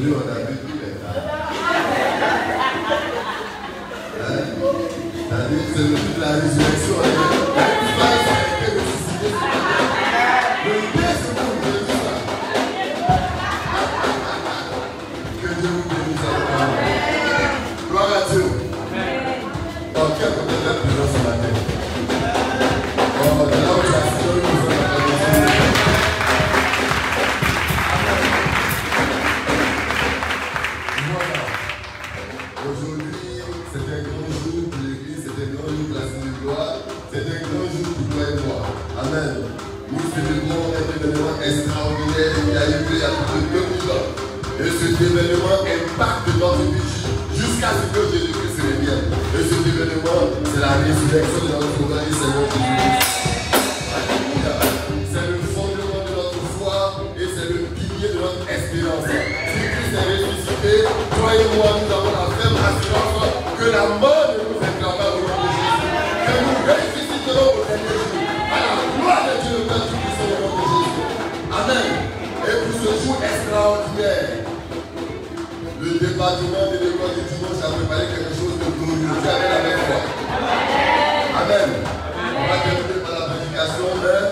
aujourd'hui, on a vu tous les cas. C'est toute la résurrection. Que Dieu vous bénisse. Gloire à Dieu. Oh, quel côté de la présence ce matin. Oh, de là où tu as signé, nous sommes à la maison. Voilà. Aujourd'hui, c'est un grand jour pour l'Église, c'est un grand jour pour la Sainte de gloire, c'est un grand jour pour toi et moi. Amen. Nous célébrons un événement extraordinaire qui a eu lieu il y a plus de 2000 ans. Et cet événement impacte notre vie jusqu'à ce que Jésus-Christ revienne. Et cet événement, c'est la résurrection de notre Seigneur Jésus-Christ. C'est le fondement de notre foi et c'est le pilier de notre espérance. Si Christ est ressuscité, toi et moi, nous avons la ferme assurance que la mort ne nous écrasera au nom de Jésus. Que nous ressusciterons au dernier jour. À la gloire de Dieu, le Père Tout-Puissant, au nom de Jésus. Amen. Et pour ce jour extraordinaire, le département de l'école du dimanche a préparé quelque chose de glorieux. Tu amènes avec moi. Amen. On va terminer par la prédication, mais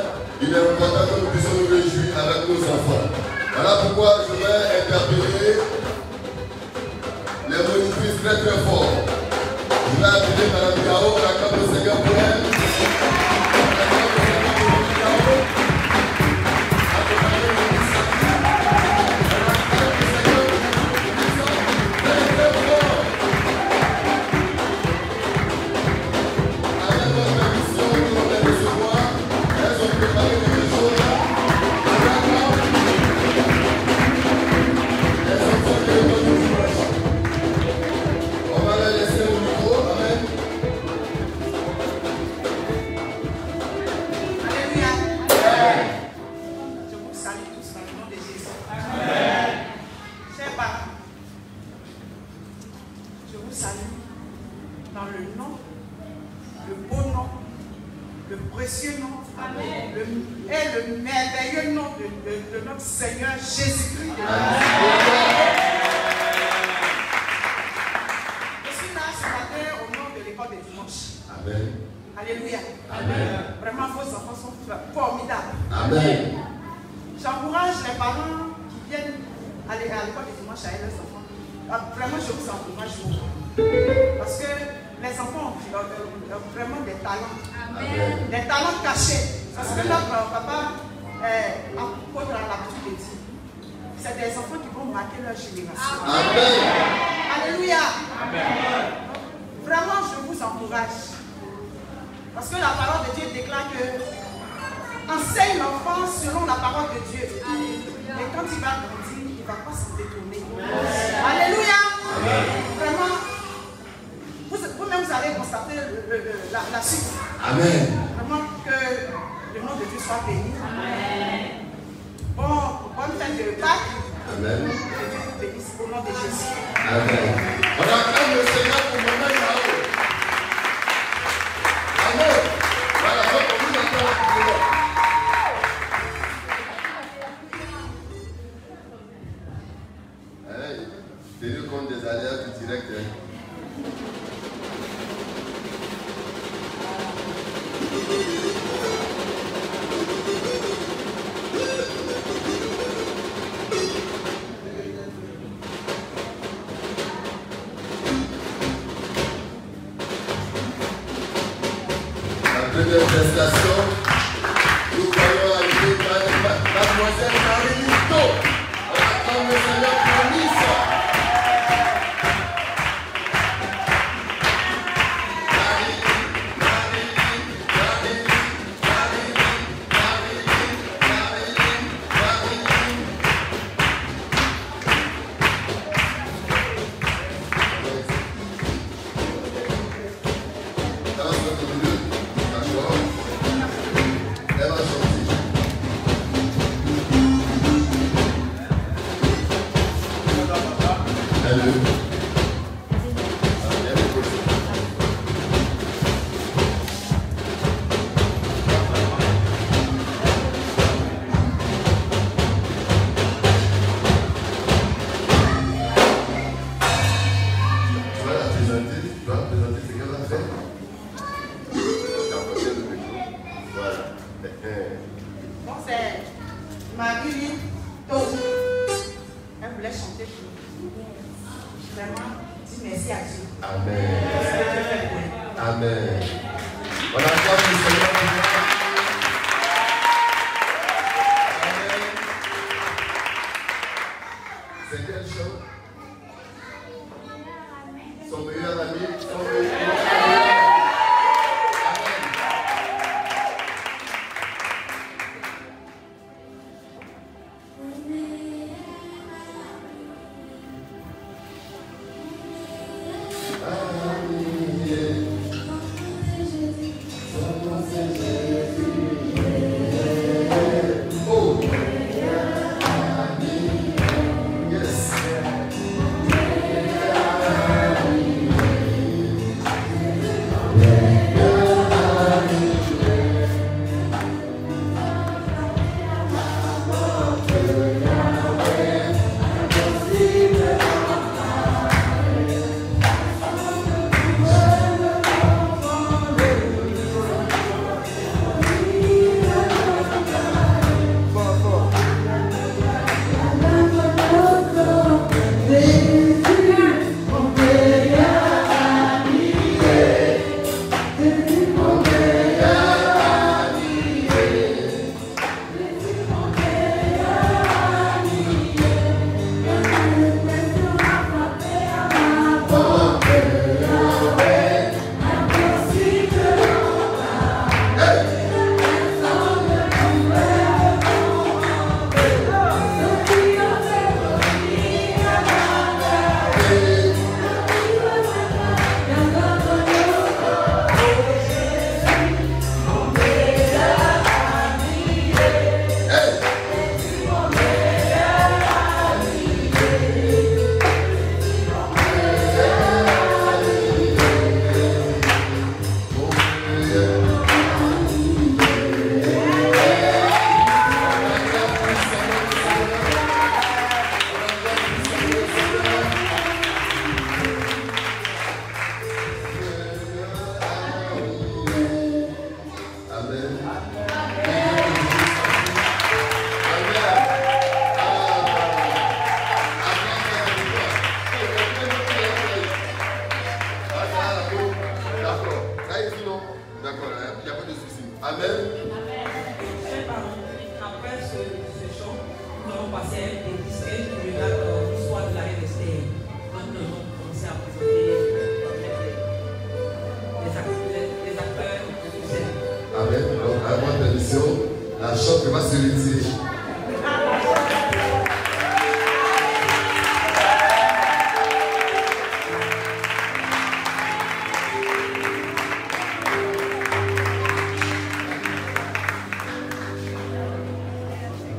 il est important que nous puissions nous réjouir avec nos enfants. Voilà pourquoi je vais interpeller les monitrices très très fort. Je vais appeler Mme Gao, la Cape de Seigneur pour elle. Bon, c'est Marie Tozi. Elle voulait chanter pour nous. Vraiment, dis merci à Dieu. Amen. Amen. On acclame le Seigneur. Amen. C'est quelle chose? Son meilleur ami. Son meilleur ami.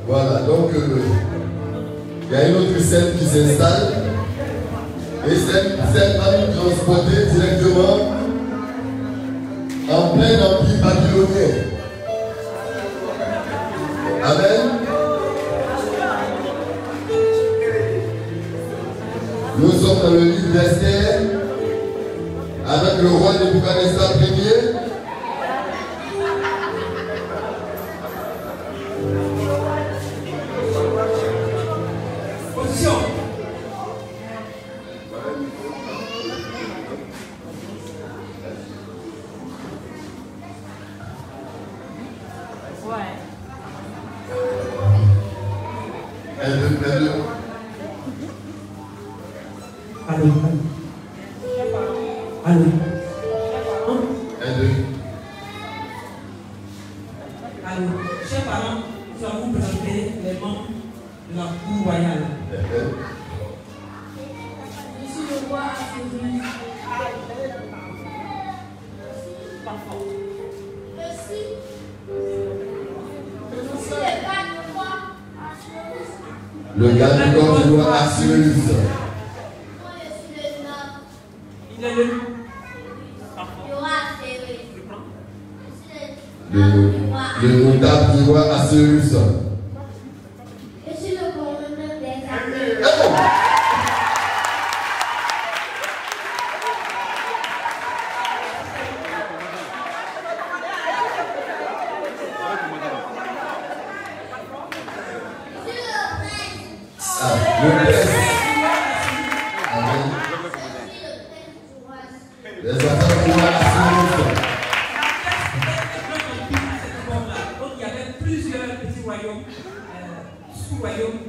Voilà, donc il y a une autre scène qui s'installe et cette scène va nous transporter directement en plein empire babylonien. Amen. Nous sommes dans le livre d'Esther avec le roi Nebuchadnezzar Ier. Le garde du corps du roi Assuérus. Le notable du roi Assuérus. Je suis le commandant des armées. Le test. Amen. Les enfants qui vont à la science. Donc il y avait plusieurs petits royaumes, sous-royaumes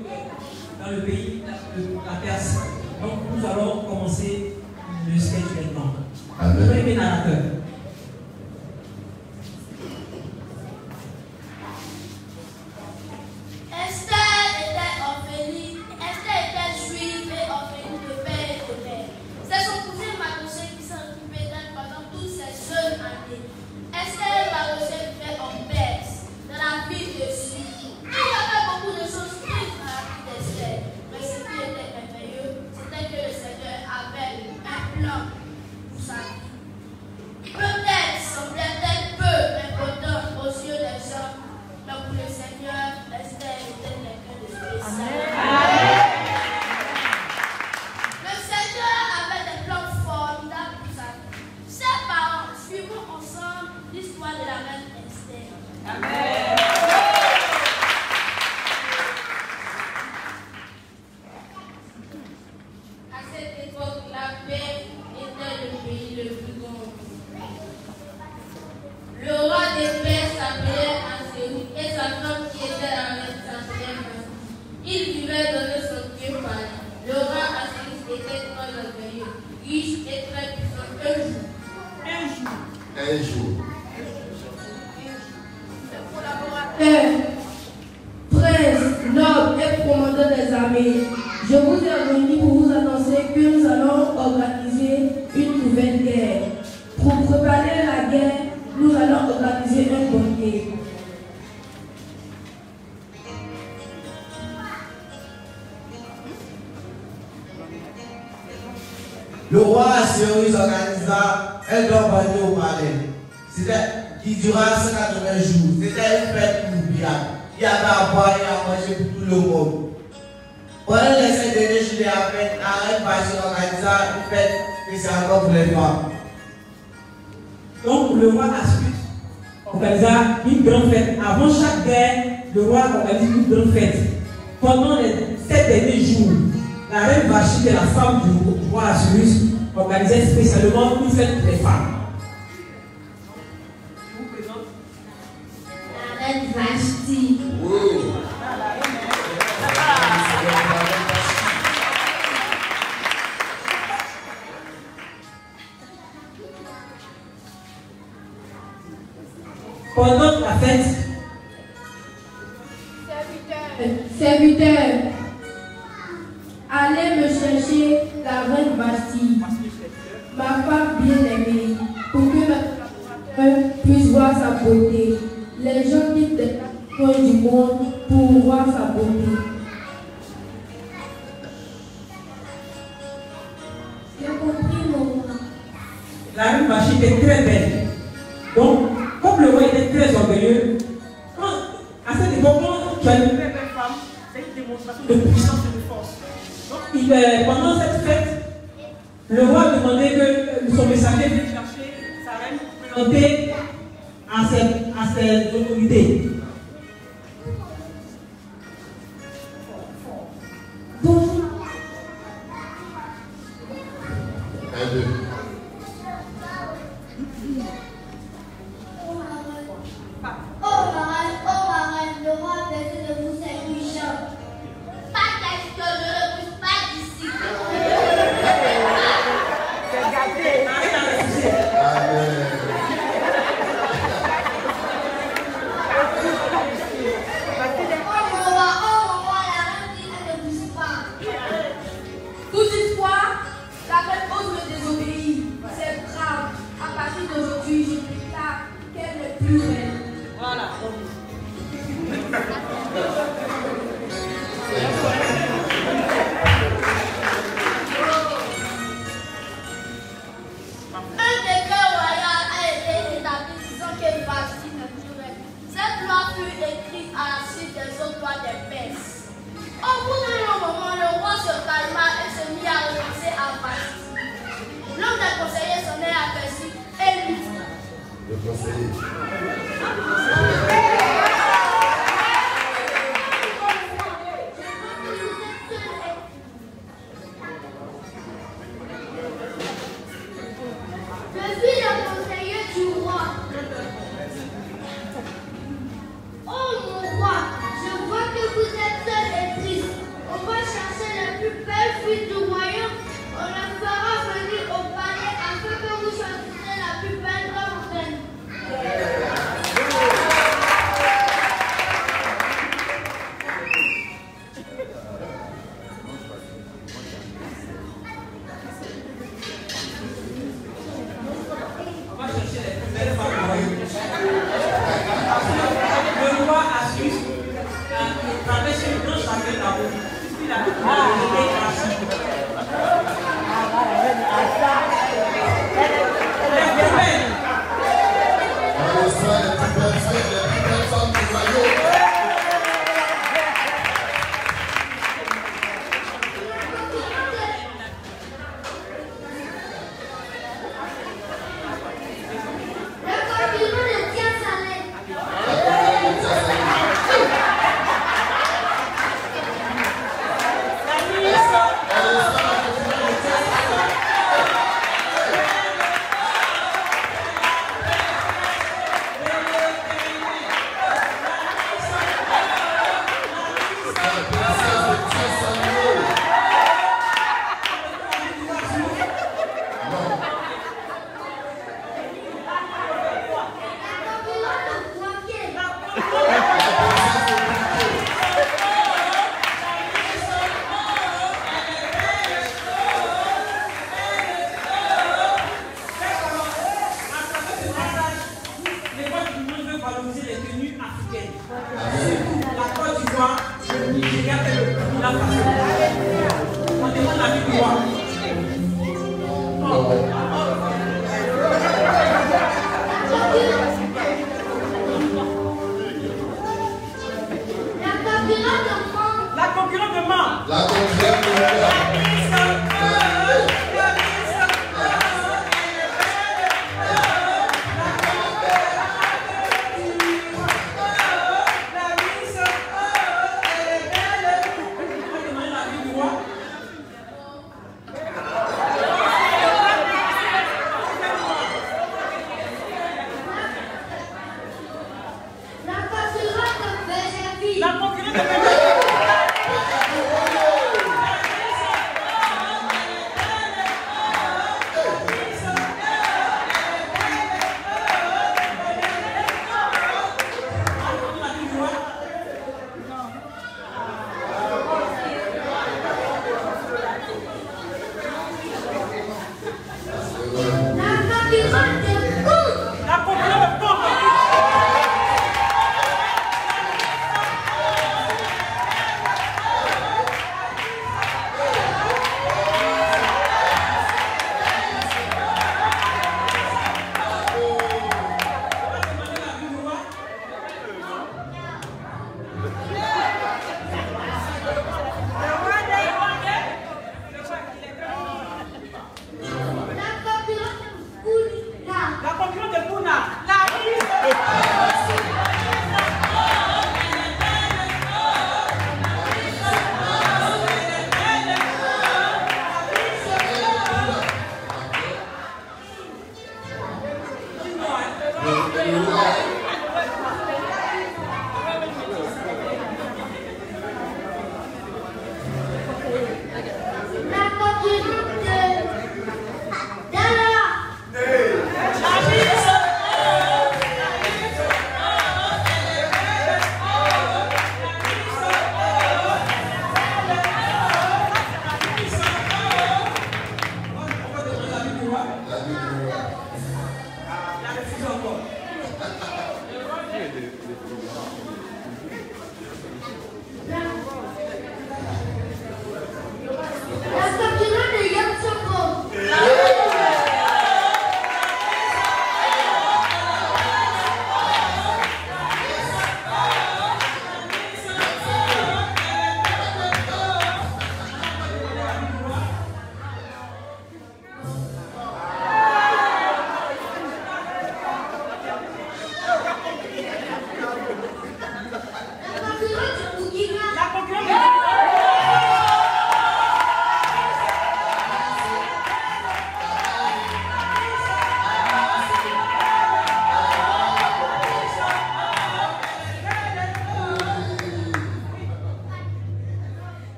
dans le pays, la Perse. Donc nous allons commencer le sketch maintenant. Amen. Premier narrateur. Je vous ai réunis pour vous annoncer que nous allons organiser une nouvelle guerre. Pour préparer la guerre, nous allons organiser un banquet. Le roi Assyrius organisa un grand banquet au palais. Qui dura 180 jours. C'était une fête inoubliable. Il y avait à boire et à manger pour tout le monde. Pendant les 5 derniers jours de la fête, Arène Bachir organisa une fête spécialement pour les femmes. Donc le roi Assyrius organisa une grande fête. Avant chaque guerre, le roi organise une grande fête. Pendant les 7 derniers jours, la reine Vashti, qui est la femme du roi Assyrius, organisait spécialement une fête pour les femmes. Je vous présente la reine Vashti. Pendant la fête, serviteur, allez me chercher la reine Vashti, ma femme bien-aimée, pour que ma puisse voir sa beauté. Les gens quittent les coins du monde pour voir sa beauté. J'ai compris, mon roi. la reine Vashti était très belle. Donc, comme le roi était très orgueilleux, à cette époque, tu as une très belle femme, c'est une démonstration de puissance et de force. Donc, pendant cette fête, le roi demandait que son messager vienne chercher sa reine pour présenter à ses autorités. Bonjour. Un, deux. Oh marraine, le roi a besoin de vous servir. Pas question, je ne bouge pas d'ici. Amen. Oh mon roi, la reine dit qu'elle ne bouge pas. Toutefois, la reine ose me désobéir. C'est grave. À partir d'aujourd'hui, je déclare qu'elle n'est plus reine. Voilà. Un décret royal a été établi disant que Vashti n'est plus reine. Cette loi fut écrite à la suite des autres lois des Perses. Au bout d'un long moment, le roi se calma et se mit à renoncer à Vashti. L'un des conseillers s'en est aperçu et lui dit: Le conseiller. On demande la vie du roi. La concurrente demande. La concurrente demande.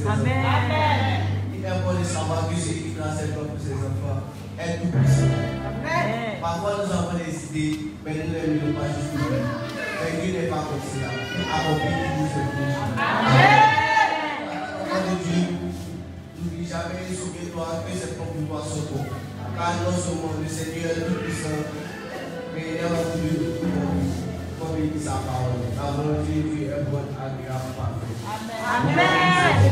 Amen. Il est bon de savoir que celui qui dans cette pour ses enfants est tout puissant. Parfois nous avons des idées, mais nous ne les mettons pas jusqu'au bout. Mais Dieu n'est pas comme cela. Accomplis toujours ce projet. Amen. Dieu, n'oublie jamais de souvenir-toi que c'est pour toi ce bon. Car non seulement le Seigneur est tout puissant, mais il est en Dieu tout bon. Comme il dit sa parole. La volonté de Dieu est bonne, agréable, parfaite. Amen. Amen.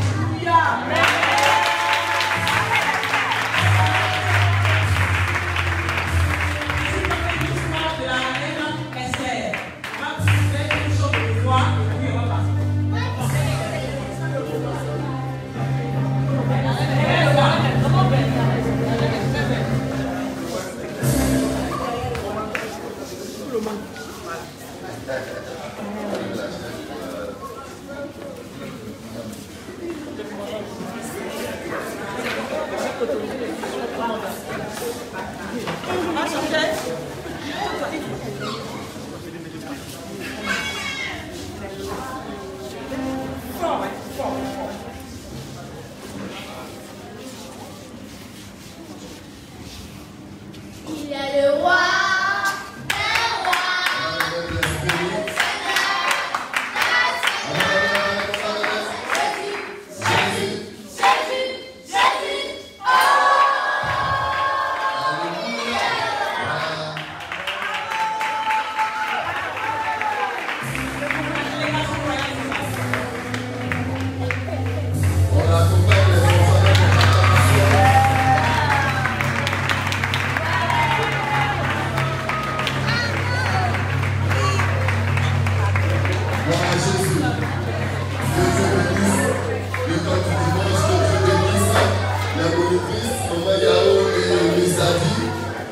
Il est le roi.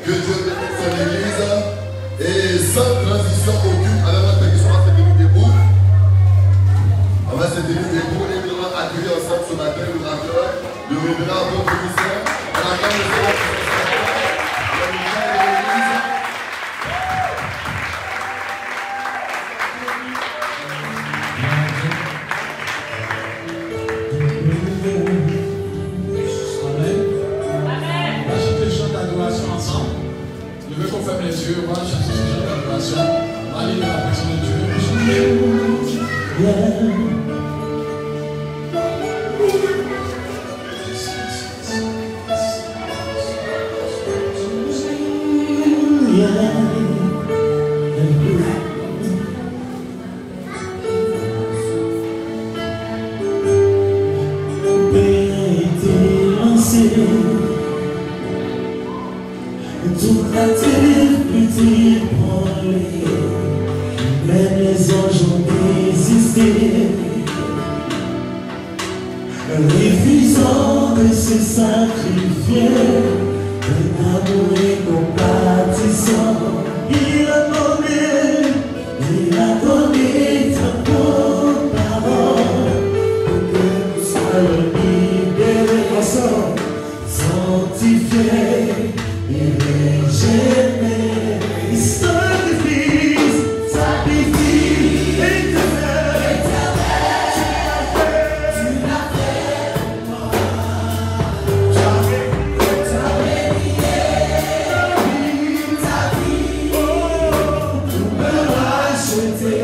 Que Dieu bénisse son église. Et sans transition aucune, alors notre question va se tenir debout. On va se tenir debout et nous allons accueillir ensemble ce matin l'orateur, le révérend votre commissaire. On attend le Seigneur. Ferme les yeux, on va chercher ce genre d'adoration. Allez dans la personne de Dieu. Tout a été petit pour lui, même les anges ont désisté, refusant de se sacrifier, d'un amour et compatissant. Il a donné ta bonne parole pour que nous soyons libérés ensemble, sanctifiés. J'aimais, il sacrifie éternel. Tu l'as fait pour moi. Tu avais lié ta vie pour me racheter.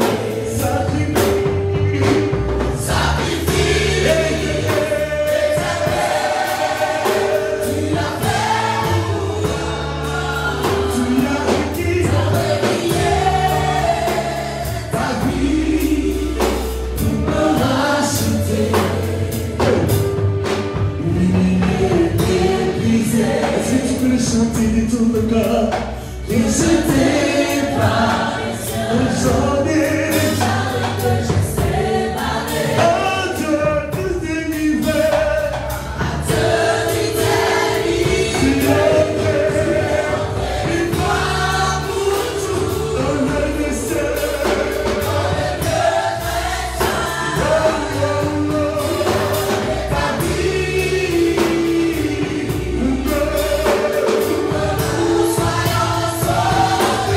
Chanter de tout le corps, et je t'ai pas aujourd'hui. Que je sais parler. À te délivrer. À te délivrer. Tu l'as fait. Une fois pour tout. Dans le destin. Dans le destin. Ta vie. Nous soyons ensemble.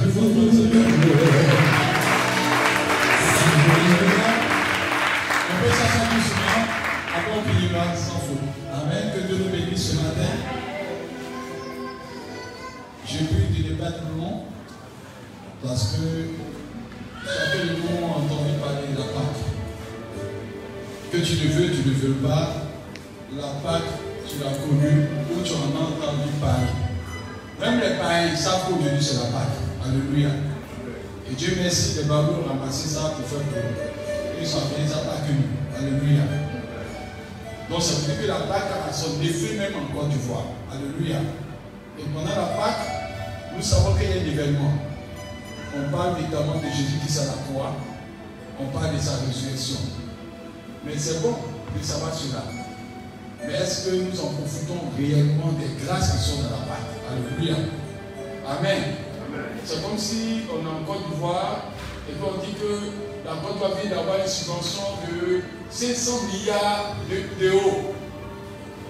plus fort pour le Seigneur. On peut s'asseoir doucement. Après on priera sans faute. Amen. Que Dieu nous bénisse ce matin. J'ai pu te débattre long parce que chacun de nous a entendu parler de la Pâque. Que tu le veux pas, la Pâque, tu l'as connue ou tu en as entendu parler. Même les païens savent qu'aujourd'hui c'est la Pâque. Alléluia. Et Dieu merci, les babous ont ramassé ça pour faire que ils sont appelés ça Pâque nous. Alléluia. Donc ça veut dire que la Pâque a son effet même en Côte d'Ivoire. Alléluia. Et pendant la Pâque, nous savons qu'il y a un événement. On parle évidemment de Jésus qui s'est à la croix. On parle de sa résurrection. Mais c'est bon de savoir cela. Mais est-ce que nous en profitons réellement des grâces qui sont dans la Pâque? Alléluia. Amen. C'est comme si on est en Côte d'Ivoire et qu'on dit que la Côte d'Ivoire vient d'avoir une subvention de 500 milliards d'euros.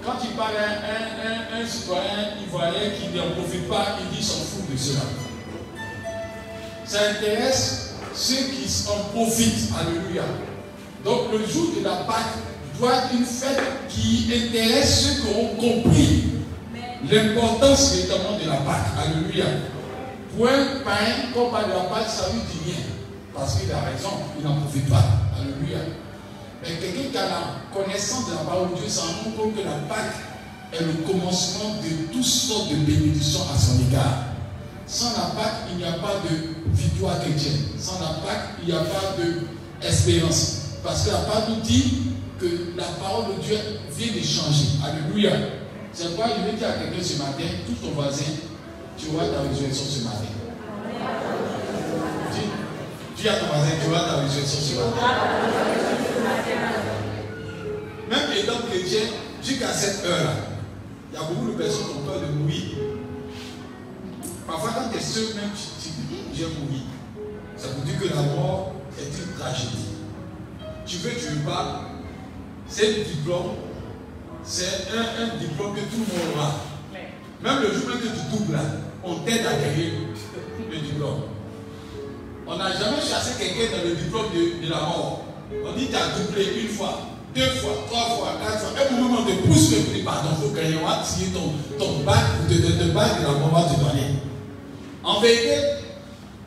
Quand il parle à un citoyen ivoirien qui n'en profite pas, il dit qu'il s'en fout de cela. Ça intéresse ceux qui en profitent. Alléluia. Donc le jour de la Pâque doit être une fête qui intéresse ceux qui ont compris l'importance véritablement de la Pâque. Alléluia. Pour un païen, quand on parle de la Pâque, ça lui dit rien. Parce qu'il a raison, il n'en profite pas. Alléluia. Mais quelqu'un qui a la connaissance de la parole de Dieu, ça rend compte que la Pâque est le commencement de toutes sortes de bénédictions à son égard. Sans la Pâque, il n'y a pas de victoire chrétienne. Sans la Pâque, il n'y a pas d'espérance. Parce que la Pâque nous dit que la parole de Dieu vient de changer. Alléluia. C'est pourquoi je vais dire à quelqu'un ce matin, tout ton voisin, tu vois ta résurrection ce matin. Dis à ton voisin, tu vois ta résurrection ce matin. Même étant chrétien, jusqu'à cette heure-là, il y a beaucoup de personnes qui ont peur de mourir. Parfois, quand tu es seul, même tu dis, j'ai mouru. Ça veut dire que la mort est une tragédie. Tu veux pas, c'est un diplôme, c'est un diplôme que tout le monde aura. Même le jour que tu doubles là, on t'aide à gagner le diplôme. On n'a jamais chassé quelqu'un dans le diplôme de la mort. On dit tu as doublé une fois, 2 fois, 3 fois, 4 fois. À un moment, on te pousse le prix, pardon, il faut gagner, on va tirer ton bac ou te bac de la mort va te donner. En vérité,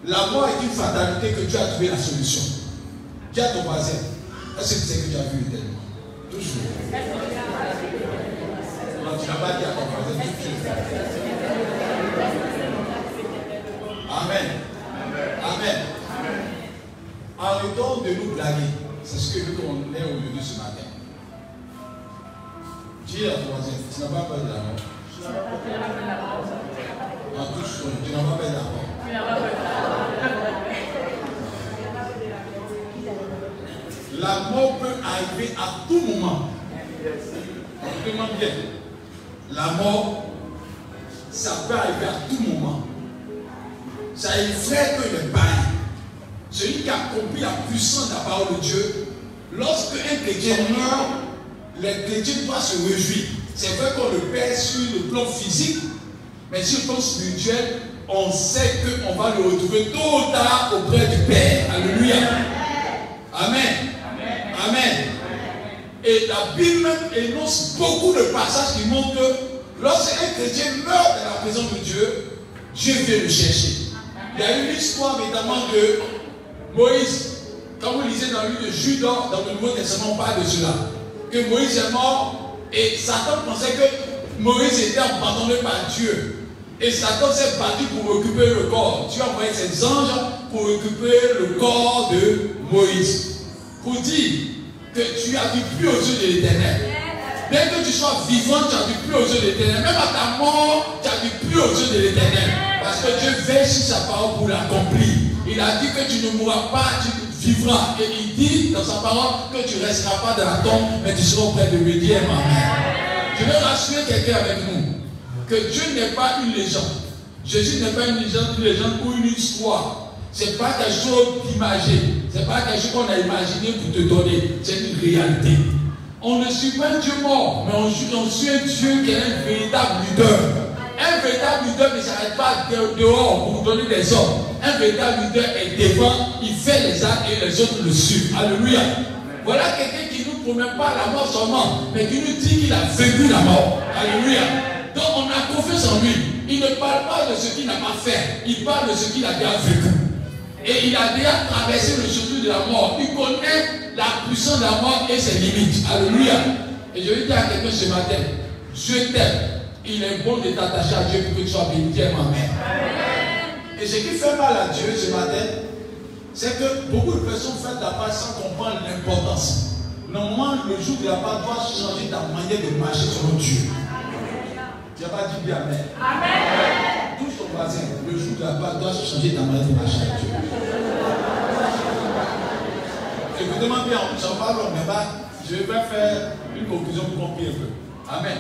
la mort est une fatalité que Dieu a trouvé la solution. Dis à ton voisin, est-ce que tu sais que tu as vu l'éternellement? Toujours. Non, tu n'as pas dit à ton voisin, toujours. Amen. Amen. Arrêtons de nous blaguer. C'est ce que nous on est aujourd'hui ce matin. Dis à ton voisin, tu n'as pas peur de la mort. En toute chose, tu n'as pas peur de la mort. La mort peut arriver à tout moment. On demande bien. La mort, ça peut arriver à tout moment. Ça effraie que les païens, celui qui a compris la puissance de la parole de Dieu, lorsque un chrétien meurt, les chrétiens doivent se réjouir. C'est vrai qu'on le perd sur le plan physique, mais sur le plan spirituel, on sait qu'on va le retrouver tôt ou tard auprès du Père. Alléluia. Amen. Amen. Et la Bible même énonce beaucoup de passages qui montrent que lorsqu'un chrétien meurt dans la présence de Dieu, Dieu vient le chercher. Il y a eu l'histoire notamment de Moïse. Quand vous lisez dans le livre de Judas, dans le Nouveau Testament, on parle de cela. Que Moïse est mort et Satan pensait que Moïse était abandonné par Dieu. Et Satan s'est battu pour récupérer le corps. Dieu a envoyé ses anges pour récupérer le corps de Moïse. Pour dire que tu as vu plus aux yeux de l'Éternel. Bien que tu sois vivant, tu as vu plus aux yeux de l'Éternel. Même à ta mort, tu as vu plus aux yeux de l'Éternel. Parce que Dieu veille sur sa parole pour l'accomplir. Il a dit que tu ne mourras pas, tu vivras. Et il dit dans sa parole que tu ne resteras pas dans la tombe, mais tu seras auprès de lui. Dis amen. Je veux rassurer quelqu'un avec nous que Dieu n'est pas une légende. Jésus n'est pas une légende ou une histoire. Ce n'est pas quelque chose d'imagé. Ce n'est pas quelque chose qu'on a imaginé pour te donner. C'est une réalité. On ne suit pas un Dieu mort, mais on suit un Dieu qui est un véritable leader. un véritable leader ne s'arrête pas dehors pour donner des ordres. Un véritable leader est devant, il fait les actes et les autres le suivent. Alléluia. Voilà quelqu'un qui ne nous promet pas la mort seulement, mais qui nous dit qu'il a vaincu la mort. Alléluia. Donc on a confiance en lui. Il ne parle pas de ce qu'il n'a pas fait, il parle de ce qu'il a déjà vécu. Et il a déjà traversé le chemin de la mort. Il connaît la puissance de la mort et ses limites. Alléluia. Et je vais dire à quelqu'un ce matin, Dieu t'aime. Il est bon de t'attacher à Dieu pour que tu sois béni. Dis Amen. Et ce qui fait mal à Dieu ce matin, c'est que beaucoup de personnes font la part sans comprendre l'importance. Normalement, le jour de la part doit changer ta manière de marcher selon Dieu. Tu n'as pas dit bien Amen. Amen. Touche ton voisin. Le jour de la part doit changer ta manière de marcher avec Dieu. Écoutez-moi bien, j'en parle, mais je vais faire une conclusion pour comprendre un peu. Amen.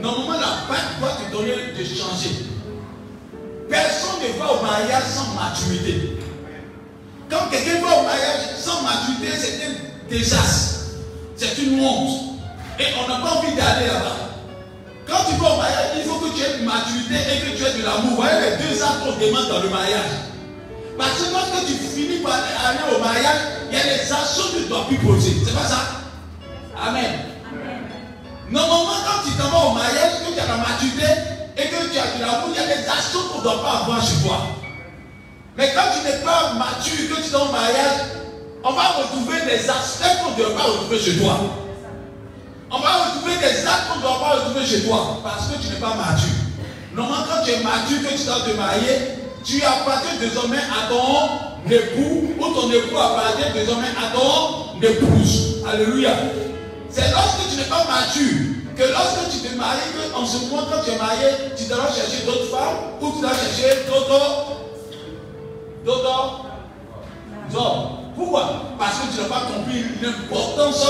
Normalement, la part doit te donner de changer. Personne ne va au mariage sans maturité. Quand quelqu'un va au mariage sans maturité, c'est un désastre. C'est une honte. Et on n'a pas envie d'aller là-bas. Quand tu vas au mariage, il faut que tu aies une maturité et que tu aies de l'amour. Vous voyez les deux actes qu'on demande dans le mariage. Parce que lorsque tu finis par aller au mariage, il y a des actions que tu dois plus poser. C'est pas ça? Amen. Normalement, quand tu t'en vas au mariage, que tu as la maturité et que tu as de l'amour, il y a des actions qu'on ne doit pas avoir chez toi. Mais quand tu n'es pas mature, que tu es au mariage, on va retrouver des aspects qu'on ne doit pas retrouver chez toi. On va retrouver des actes qu'on ne doit pas retrouver chez toi parce que tu n'es pas mature. Normalement, quand tu es mature, que tu dois te marier, tu appartiens désormais à ton époux ou ton époux appartient désormais à ton épouse. Alléluia. C'est lorsque tu n'es pas mature que lorsque tu te maries, en ce moment, quand tu es marié, tu dois chercher d'autres femmes ou tu dois chercher d'autres hommes. Pourquoi? Parce que tu n'as pas compris l'importance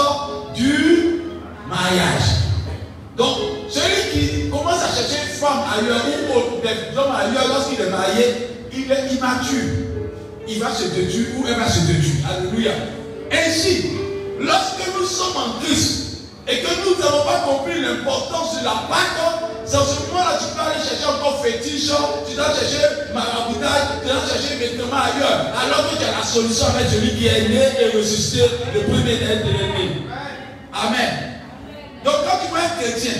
du mariage. Donc, celui qui commence à chercher une femme ailleurs ou des hommes ailleurs lorsqu'il est marié, il est immature. Il va se détruire ou elle va se détruire. Alléluia. Ainsi, lorsque nous sommes en Christ et que nous n'avons pas compris l'importance de la Pâque, c'est en ce moment-là que tu peux aller chercher encore fétiche, tu dois chercher maraboutage, tu dois chercher vêtements ailleurs, alors que tu as la solution avec celui qui est né et ressuscité, le premier d'être de l'ennemi. Amen. Donc quand tu vois un chrétien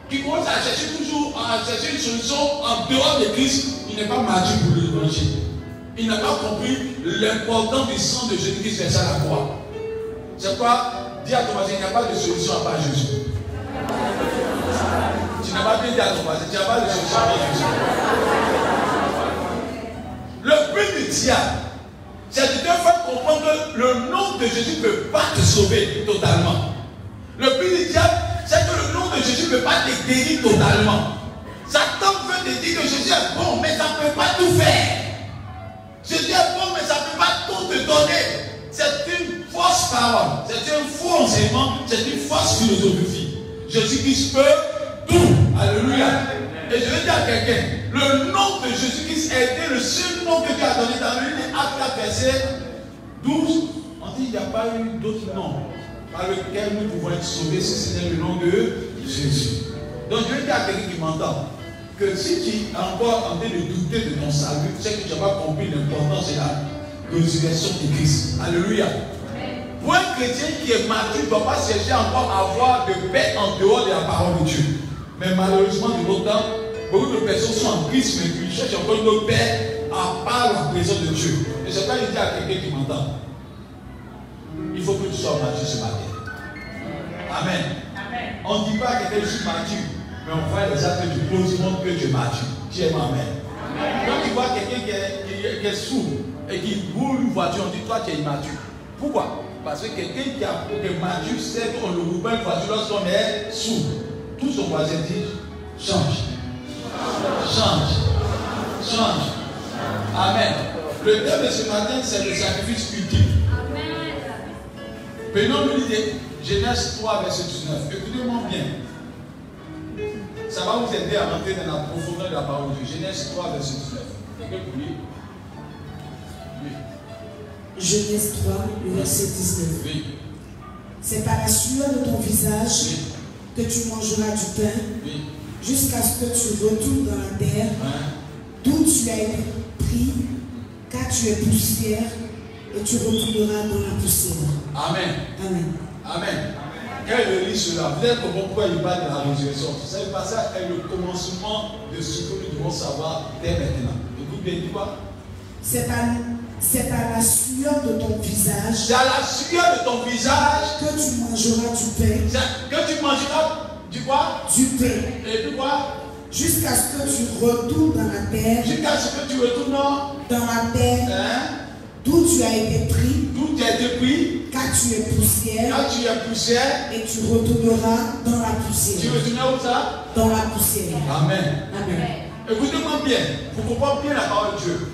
qui commence à chercher toujours à chercher une solution en dehors de Christ, il n'est pas mature pour l'évangile. Il n'a pas compris l'importance du sang de Jésus-Christ versé à la croix. C'est quoi? Dis à ton voisin, il n'y a pas de solution à part Jésus. Tu n'as pas bien dit à ton voisin, tu n'as pas de solution à part Jésus. Le but du diable, c'est de te faire comprendre que le nom de Jésus ne peut pas te sauver totalement. Le but du diable, c'est que le nom de Jésus ne peut pas te guérir totalement. Satan veut te dire que Jésus est bon, mais ça ne peut pas tout faire. Jésus est bon, mais ça ne peut pas tout te donner. C'est une fausse parole, c'est un faux enseignement, c'est une fausse philosophie. Jésus-Christ peut tout. Alléluia. Et je vais dire à quelqu'un, le nom de Jésus-Christ a été le seul nom que Dieu a donné dans le livre Actes 4, verset 12. On dit qu'il n'y a pas eu d'autre nom par lequel nous pouvons être sauvés si ce n'est le nom de Jésus. Donc je vais dire à quelqu'un qui m'entend que si tu es encore en train de douter de ton salut, c'est que tu n'as pas compris l'importance de la résurrection de Christ. Alléluia. Pour un chrétien qui est mature, ne doit pas chercher encore à avoir de paix en dehors de la parole de Dieu. Mais malheureusement, de notre temps, beaucoup de personnes sont en Christ, mais qui cherchent encore une autre paix à part la présence de Dieu. Et c'est pas une idée à quelqu'un qui m'entend. Il faut que tu sois mature ce matin. Amen. Amen. On ne dit pas à quelqu'un je suis mature, mais on voit les actes que tu poses, montre que tu es mature. Tu es Amen. Quand tu vois quelqu'un qui est sourd et qui roule une voiture, on dit toi tu es immature. Pourquoi? Parce que quelqu'un qui est mature sait qu'on ne roule pas une voiture lorsqu'on est sourd. Tout son voisin dit change. Change. Change. Amen. Le thème de ce matin, c'est le sacrifice ultime. Prenons le livre de Genèse 3, verset 19. Écoutez-moi bien. Ça va vous aider à rentrer dans la profondeur de la parole de Dieu. Genèse 3, verset 19. Quelqu'un peut lire? Oui. Genèse 3, verset 19. Oui. C'est par la sueur de ton visage que tu mangeras du pain oui. jusqu'à ce que tu retournes dans la terre, d'où tu as été pris, car tu es poussière, et tu retourneras dans la poussière. Amen. Amen. Amen. Quand il lit cela, vous allez comprendre pourquoi il parle de la résurrection. Ce passage est le commencement de ce que nous devons savoir dès maintenant. Écoute bien, dis quoi? C'est à la sueur de ton visage. C'est à la sueur de ton visage que tu mangeras du pain. Que tu mangeras du quoi? Du pain. Et puis quoi? Jusqu'à ce que tu retournes dans la terre. Jusqu'à ce que tu retournes dans la terre. D'où tu as été pris. D'où tu as été pris. Car tu es poussière. Car tu es poussière. Et tu retourneras dans la poussière. Tu retourneras où ça? Dans la poussière. Amen. Amen. Écoutez-moi bien. Pour comprendre bien la parole de Dieu.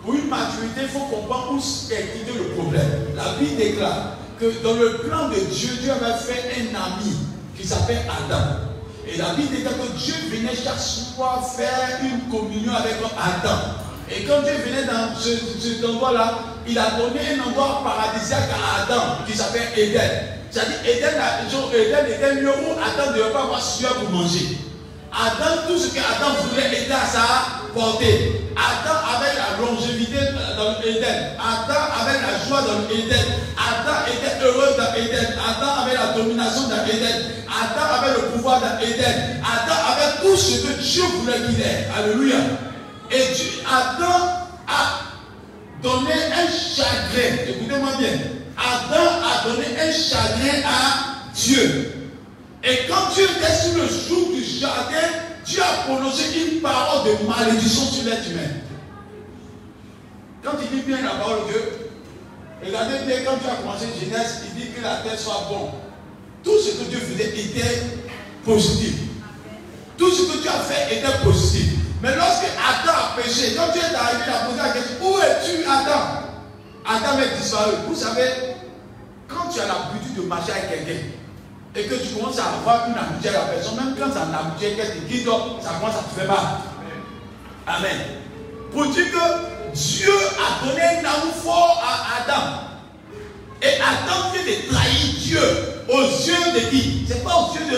Pour une maturité, il faut comprendre où est quitté le problème. La Bible déclare que dans le plan de Dieu, Dieu avait fait un ami qui s'appelle Adam. Et la Bible déclare que Dieu venait chaque soir faire une communion avec Adam. Et quand Dieu venait dans cet endroit-là, il a donné un endroit paradisiaque à Adam qui s'appelle Éden. C'est-à-dire Éden était un lieu où Adam ne devait pas avoir sueur pour manger. Adam, tout ce qu'Adam voulait était à sa portée. Adam avait la longévité dans l'Éden. Adam avait la joie dans l'Éden. Adam était heureux dans l'Éden. Adam avait la domination dans l'Éden. Adam avait le pouvoir dans l'Éden. Adam avait tout ce que Dieu voulait qu'il ait. Alléluia. Et Adam a donné un chagrin. Écoutez-moi bien. Adam a donné un chagrin à Dieu. Et quand Dieu était sur le joug du jardin, Dieu a prononcé une parole de malédiction sur l'être humain. Quand il dit bien la parole de Dieu, regardez bien, quand Dieu a commencé Genèse, il dit que la terre soit bonne. Tout ce que Dieu faisait était positif. Tout ce que Dieu a fait était positif. Mais lorsque Adam a péché, quand Dieu est arrivé, il a posé la question, où es-tu Adam? Adam est disparu. Vous savez, quand tu as l'habitude de marcher avec quelqu'un, et que tu commences à avoir une amitié à la personne, même quand c'est une amitié qu'elle te quitte, ça commence à te faire mal. Amen. Pour dire que Dieu a donné un amour fort à Adam. Et Adam vient de trahir Dieu aux yeux de qui? C'est pas aux yeux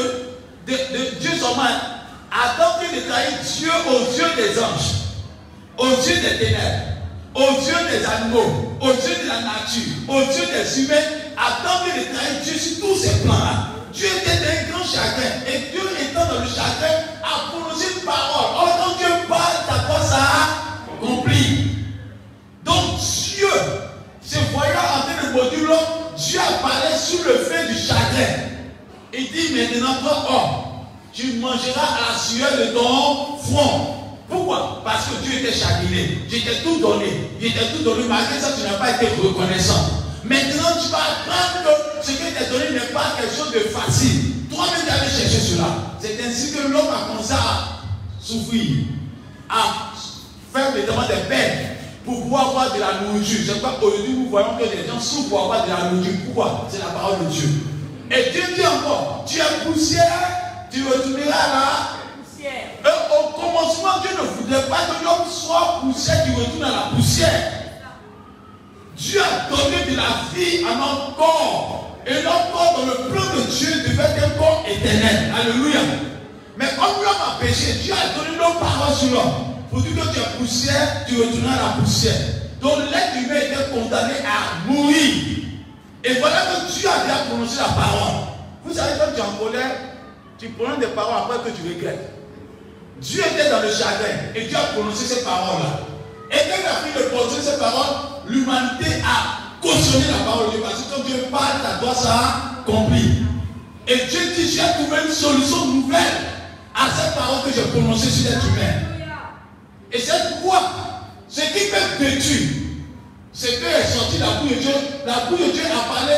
de Dieu seulement. Adam vient de trahir Dieu aux yeux des anges, aux yeux des ténèbres, aux yeux des animaux, aux yeux de la nature, aux yeux des humains. Adam vient de trahir Dieu sur tous ces plans-là. Dieu était d'un grand chagrin. Et Dieu étant dans le chagrin a prononcé une parole. Or, quand Dieu parle, t'as quoi ça accompli. Donc Dieu, se voyant en train de maudire l'homme, Dieu a parlé sur le fait du chagrin. Il dit maintenant, toi, homme, tu mangeras à la sueur de ton front. Pourquoi? Parce que Dieu était chagriné. J'étais tout donné. J'étais tout donné. Malgré ça, tu n'as pas été reconnaissant. Maintenant, tu vas apprendre que ce qui t'est donné n'est pas quelque chose de facile. Toi-même, tu allais chercher cela. C'est ainsi que l'homme a commencé à souffrir, à faire des demandes de peine pour pouvoir avoir de la nourriture. C'est pourquoi aujourd'hui, nous voyons que les gens souffrent pour avoir de la nourriture. Pourquoi? C'est la parole de Dieu. Et Dieu dit encore, tu es poussière, tu retourneras là. Et au commencement, Dieu ne voulait pas que l'homme soit poussière, qui retourne à la poussière. Dieu a donné de la vie à notre corps. Et notre corps, dans le plan de Dieu, devait être un corps éternel. Alléluia. Mais comme l'homme a péché, Dieu a donné nos paroles sur l'homme. Pour dire que tu es poussière, tu retourneras à la poussière. Donc l'être humain était condamné à mourir. Et voilà que Dieu a déjà prononcé la parole. Vous savez, quand tu es en colère, tu prononces des paroles après que tu regrettes. Dieu était dans le chagrin et Dieu a prononcé ces paroles-là. Et quand il a pris de prononcer ces paroles, l'humanité a cautionné la parole de Dieu. Parce que quand Dieu parle, ta doigt ça accompli. Et Dieu dit, j'ai trouvé une solution nouvelle à cette parole que j'ai prononcée sur l'être humain. Et c'est pourquoi ce qui peut détruire, c'est que est sorti la bouche de Dieu. La bouche de Dieu a parlé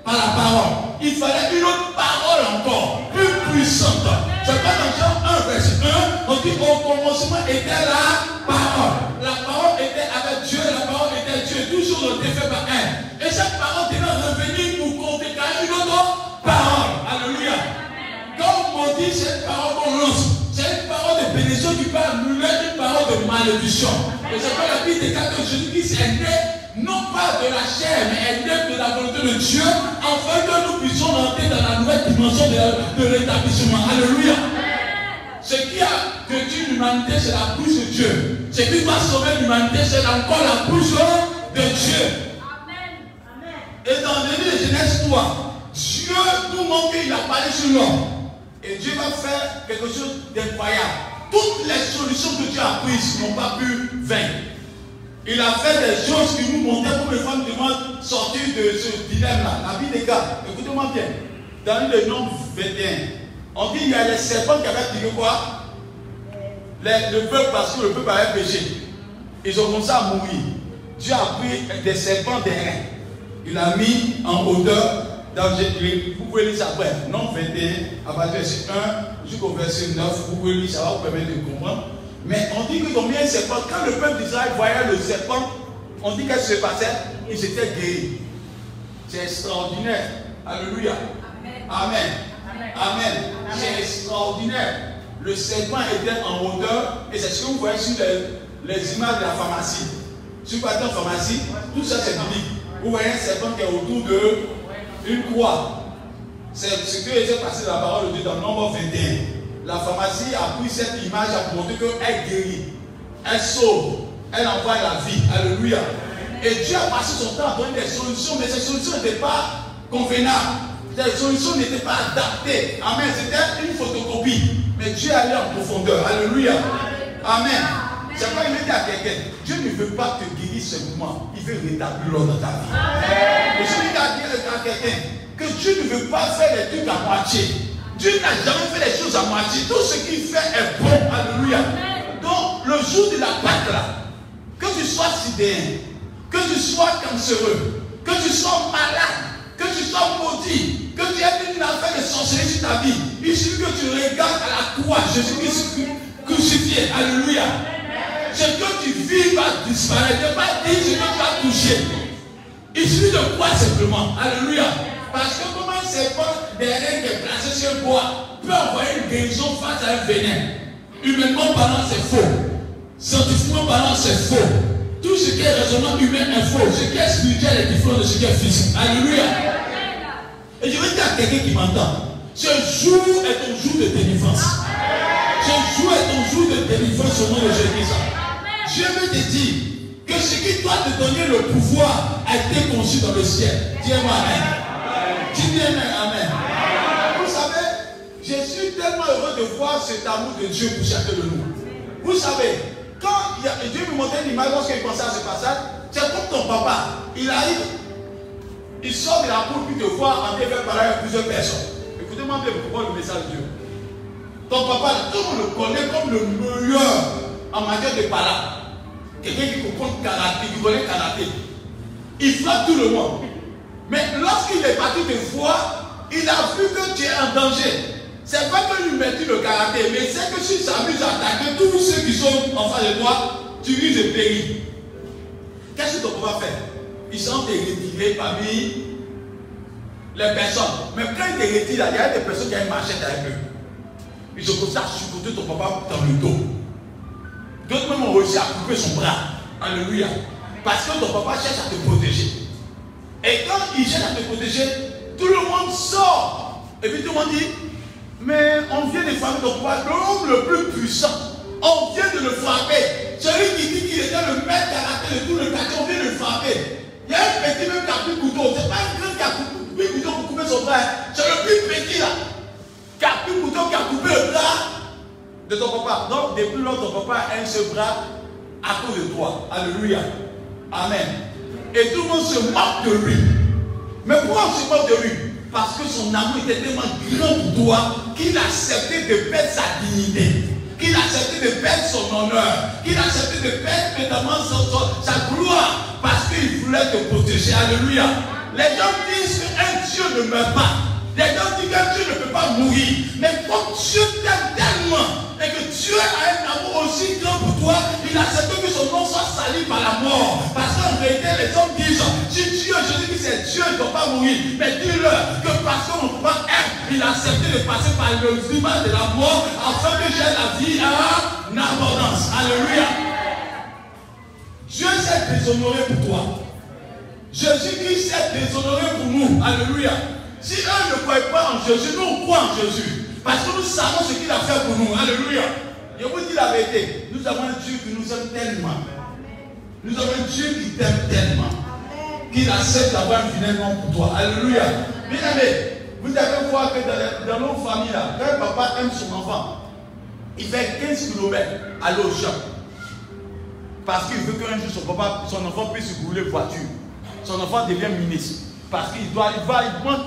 par la parole. Il fallait une autre parole encore, plus puissante. C'est pas dans Jean 1, verset 1, on dit au commencement était la parole. La parole était avec Dieu, la parole était Dieu. Tout chose ont été fait par elle. Et cette parole devait revenir pour contrecarrer une autre parole. Alléluia. Comme on dit, cette parole qu'on lance, c'est une parole de bénédiction qui peut annuler une parole de malédiction. Et c'est pas la Bible déclare que Jésus-Christ est né, non pas de la chair, mais est né de la volonté de Dieu, afin que nous puissions rentrer dans la nouvelle dimension de l'établissement. Alléluia. Ce qui a détruit l'humanité, c'est la bouche de Dieu. Ce qui va sauver l'humanité, c'est encore la bouche de Dieu. Amen. Amen. Et dans le livre de Genèse 3, Dieu nous montre qu'il a parlé sur l'homme. Et Dieu va faire quelque chose d'incroyable. Toutes les solutions que Dieu a prises n'ont pas pu vaincre. Il a fait des choses qui nous montraient comme les femmes demandent sortir de ce dilemme-là. La vie des gars, écoutez-moi bien. Dans le Nombre 21, on dit qu'il y a les serpents qui avaient tiré quoi? Le peuple, parce que le peuple avait péché. Ils ont commencé à mourir. Dieu a pris des serpents d'airain. Il a mis en hauteur. Vous pouvez lire ça après. Nombre 21, à partir du verset 1 jusqu'au verset 9. Vous pouvez lire, ça va vous permettre de comprendre. Mais on dit qu'ils ont mis un serpent. Quand le peuple d'Israël voyait le serpent, on dit qu'est-ce qui se passait? Ils étaient guéris. C'est extraordinaire. Alléluia. Amen. Amen. C'est extraordinaire. Le serpent était en hauteur. Et c'est ce que vous voyez sur les images de la pharmacie. Si vous partez en pharmacie, tout ça c'est biblique. Vous voyez un serpent qui est autour d'une croix. C'est ce qui était passé dans la parole de Dieu dans le Nombre 21. La pharmacie a pris cette image pour montrer qu'elle guérit, elle sauve, elle envoie la vie. Alléluia. Et Dieu a passé son temps à donner des solutions, mais ces solutions n'étaient pas convenables. Ces solutions n'étaient pas adaptées. Amen. C'était une photocopie. Mais Dieu allait en profondeur. Alléluia. Amen. C'est pas il dit à quelqu'un, Dieu ne veut pas te guérir seulement, il veut rétablir l'ordre dans ta vie. Et je dis à quelqu'un que Dieu ne veut pas faire les trucs à moitié. Dieu n'a jamais fait les choses à moitié. Tout ce qu'il fait est bon. Alléluia. Donc, le jour de la Pâque là, que tu sois sidéen, que tu sois cancéreux, que tu sois malade, que tu sois maudit, que tu aies une affaire de sorcellerie sur ta vie, il suffit que tu regardes à la croix Jésus-Christ crucifié. Alléluia. Ce que tu vis va disparaître. Ne pas dire ce que tu as touché. Il suffit de croire simplement. Alléluia. Parce que comment un serpent derrière qui est placé sur le bois peut envoyer une guérison face à un venin. Humainement parlant, c'est faux. Scientifiquement parlant, c'est faux. Tout ce qui est raisonnement humain est faux. Ce qui est spirituel est différent de ce qui est physique. Alléluia. Et je veux dire à quelqu'un qui m'entend, ce jour est ton jour de délivrance. Ce jour est ton jour de délivrance au nom de Jésus. Je veux te dire que ce qui doit te donner le pouvoir a été conçu dans le ciel. Dis-moi Amen. Dis Amen. Vous savez, je suis tellement heureux de voir cet amour de Dieu pour chacun de nous. Vous savez, quand Dieu me montrait l'image lorsqu'il pensait à ce passage, c'est comme ton papa. Il arrive, il sort de la cour puis te voit en train de faire parler avec plusieurs personnes. Écoutez-moi bien pour voir le message de Dieu. Ton papa, tout le monde le connaît comme le meilleur en matière de parole. Quelqu'un qui comprend karaté, qui connaît karaté. Il frappe tout le monde. Mais lorsqu'il est parti te voir, il a vu que tu es en danger. C'est pas que lui mettit le karaté, mais c'est que s'il s'amuse à attaquer tous ceux qui sont en face de toi, tu risques de périr. Qu'est-ce que ton papa fait? Ils sont retirés parmi les personnes. Mais quand il te retire, il y a des personnes qui ont une machette avec eux. Ils ont commencé à supporter ton papa dans le dos. D'autres même ont réussi à couper son bras. Alléluia. Parce que ton papa cherche à te protéger. Et quand il cherche à te protéger, tout le monde sort. Et puis tout le monde dit, mais on vient de frapper ton papa, l'homme le plus puissant. On vient de le frapper. Celui qui dit qu'il était le maître karaté de tout le quartier, on vient de le frapper. Il y a un petit même qui a pris le couteau. Ce n'est pas un grand qui a pris le couteau pour couper son bras. C'est le plus petit là. Qui a pris le couteau, qui a coupé le bras de ton papa. Donc, depuis lors, ton papa a un seul bras à cause de toi. Alléluia. Amen. Et tout le monde se moque de lui. Mais pourquoi on se moque de lui? Parce que son amour était tellement grand pour toi qu'il a accepté de perdre sa dignité. Qu'il a accepté de perdre son honneur. Qu'il a accepté de perdre notamment sa gloire. Parce qu'il voulait te protéger. Alléluia. Les gens disent qu'un Dieu ne meurt pas. Les gens disent qu'un Dieu ne peut pas mourir. Mais comme Dieu t'aime tellement et que Dieu a un amour aussi grand pour toi, il a accepté que son nom soit sali par la mort. Parce qu'en vérité, les hommes disent, si Dieu, je dis que c'est Dieu, il ne doit pas mourir. Mais dis-leur que parce que mon papa aime, il a accepté de passer par le tribunal de la mort afin que j'aie la vie en abondance. Alléluia. Dieu s'est déshonoré pour toi. Jésus-Christ s'est déshonoré pour nous. Alléluia. Si eux ne croient pas en Jésus, nous on croit en Jésus. Parce que nous savons ce qu'il a fait pour nous. Alléluia. Je vous dis la vérité. Nous avons un Dieu qui nous aime tellement. Nous avons un Dieu qui t'aime tellement. Qu'il accepte d'avoir un finalement pour toi. Alléluia. Bien aimé, vous allez voir que dans nos familles, là, quand un papa aime son enfant, il fait 15 km à aller au champ. Parce qu'il veut qu'un jour son enfant puisse rouler voiture. Son enfant devient ministre. Parce qu'il prend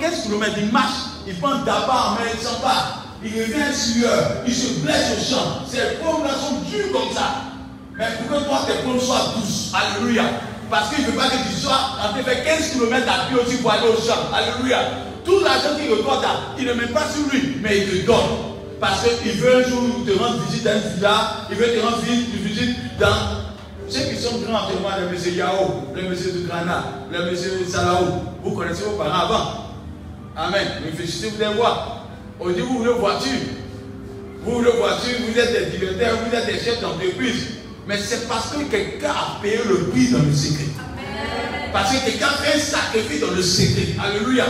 15 km, il marche, il prend d'abord en main, il s'en va. Il revient sueur, il se blesse au champ. Ses paumes là sont dures comme ça. Mais pour que toi tes paumes soient douces. Alléluia. Parce qu'il ne veut pas que tu sois en train de faire 15 km à pied aussi pour aller au champ. Alléluia. Tout l'argent qu'il regarde là, il ne met pas sur lui, mais il te donne. Parce qu'il veut un jour te rendre visite dans un village, il veut te rendre visite dans. Ceux qui sont grands actuellement, le monsieur Yao, le monsieur de Ghana, le monsieur Salaou, vous connaissez vos parents avant. Amen. Réfléchissez, vous allez voir. On dit vous voulez voiture. Vous voulez voiture, vous êtes des directeurs, vous êtes des chefs d'entreprise. Mais c'est parce que quelqu'un a payé le prix dans le secret. Parce que quelqu'un fait un sacrifice dans le secret. Alléluia.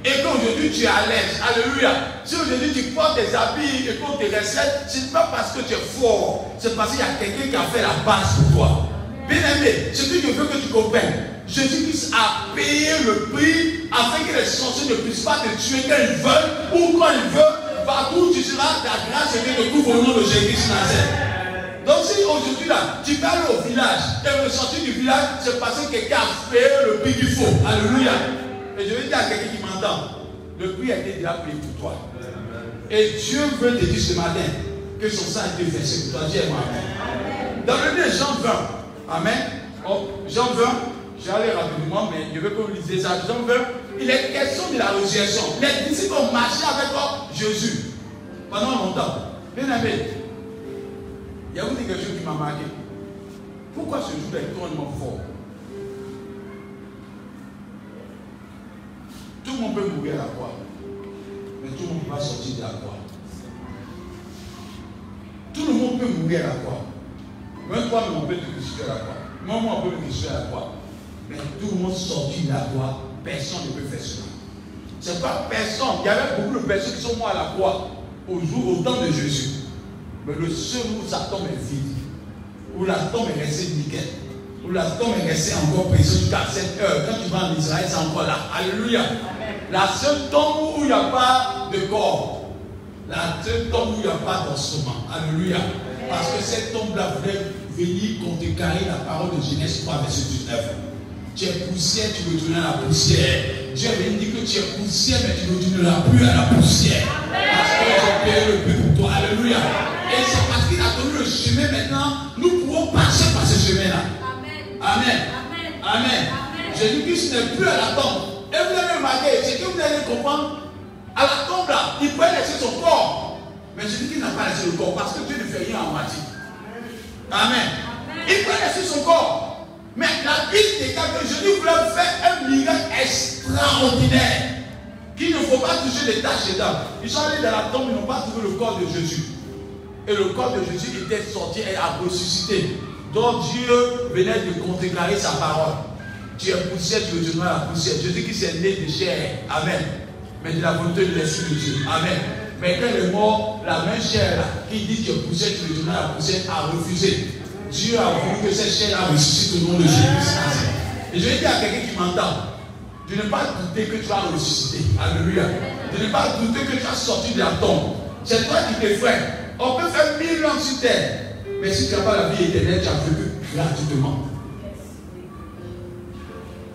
Et qu'aujourd'hui tu es à l'aise. Alléluia. Si aujourd'hui tu portes des habits et qu'on te recette, ce n'est pas parce que tu es fort. C'est parce qu'il y a quelqu'un qui a fait la base pour toi. Bien aimé, ce que je veux que tu comprennes. Jésus-Christ a payé le prix afin que les sorciers ne puissent pas te tuer quand ils veulent ou quand ils veulent. Partout où tu seras, ta grâce et te couvre au nom de Jésus-Christ Nazareth. Donc si aujourd'hui là, tu vas aller au village et le sortir du village, c'est parce que quelqu'un a payé le prix qu'il faut. Alléluia. Et je vais dire à quelqu'un qui m'entend, le prix a été déjà payé pour toi. Et Dieu veut te dire ce matin que son sang a été versé pour toi. Dis-moi amen. Dans le livre de Jean 20, amen. Jean 20, j'allais rapidement, mais je veux que vous lisiez ça. Jean 20, il est question de la résurrection. Les disciples ont marché avec Jésus pendant longtemps. Bien aimé, il y a vous dit quelque chose qui m'a marqué. Pourquoi ce jour est tellement fort? Tout le monde peut mourir à la croix, mais tout le monde ne peut pas sortir de la croix. Tout le monde peut mourir à la croix. Même toi, on peut te crucifier à la croix. Même moi, on peut me crucifier à la croix. Mais tout le monde sortit de la croix. Personne ne peut faire cela. C'est pas personne. Il y avait beaucoup de personnes qui sont mortes à la croix au temps de Jésus. Mais le seul où sa tombe est vide, où la tombe est restée nickel, où la tombe est restée encore précieuse jusqu'à cette heure. Quand tu vas en Israël, c'est encore là. Alléluia. La seule tombe où il n'y a pas de corps. La seule tombe où il n'y a pas d'ossements. Alléluia. Parce que cette tombe-là voulait venir contrecarrer la parole de Genèse 3, verset 19. Tu es poussière, tu retournes à la poussière. Dieu avait dit que tu es poussière, mais tu ne retourneras plus à la poussière. Parce que j'ai payé le prix pour toi. Alléluia. Et c'est parce qu'il a donné le chemin maintenant, nous pouvons passer par ce chemin-là. Amen. Amen. Jésus-Christ n'est plus à la tombe. Et vous allez remarquer, c'est que vous allez comprendre, à la tombe là, il pouvait laisser son corps. Mais Jésus-Christ n'a pas laissé le corps parce que Dieu ne fait rien en moitié. Amen. Il pouvait laisser son corps. Mais la Bible déclare que Jésus voulait faire un miracle extraordinaire. Qu'il ne faut pas toucher les taches dedans. Ils sont allés dans la tombe, ils n'ont pas trouvé le corps de Jésus. Et le corps de Jésus était sorti et a ressuscité. Donc Dieu venait de contrecarrer sa parole. Tu es poussière, tu retourneras à la poussière. Jésus qui s'est né de chair. Amen. Mais de la volonté de l'Esprit de Dieu. Amen. Mais quand il est mort, la même chair là, qui dit tu es poussière, tu retourneras à la poussière, a refusé. Dieu a voulu que cette chair là ressuscite au nom de Jésus. Et je vais dire à quelqu'un qui m'entend, de ne pas douter que tu vas ressusciter. Alléluia. De ne pas douter que tu vas sortir de la tombe. C'est toi qui t'effraie. On peut faire 1000 ans sur terre. Mais si tu n'as pas la vie éternelle, tu as vécu gratuitement.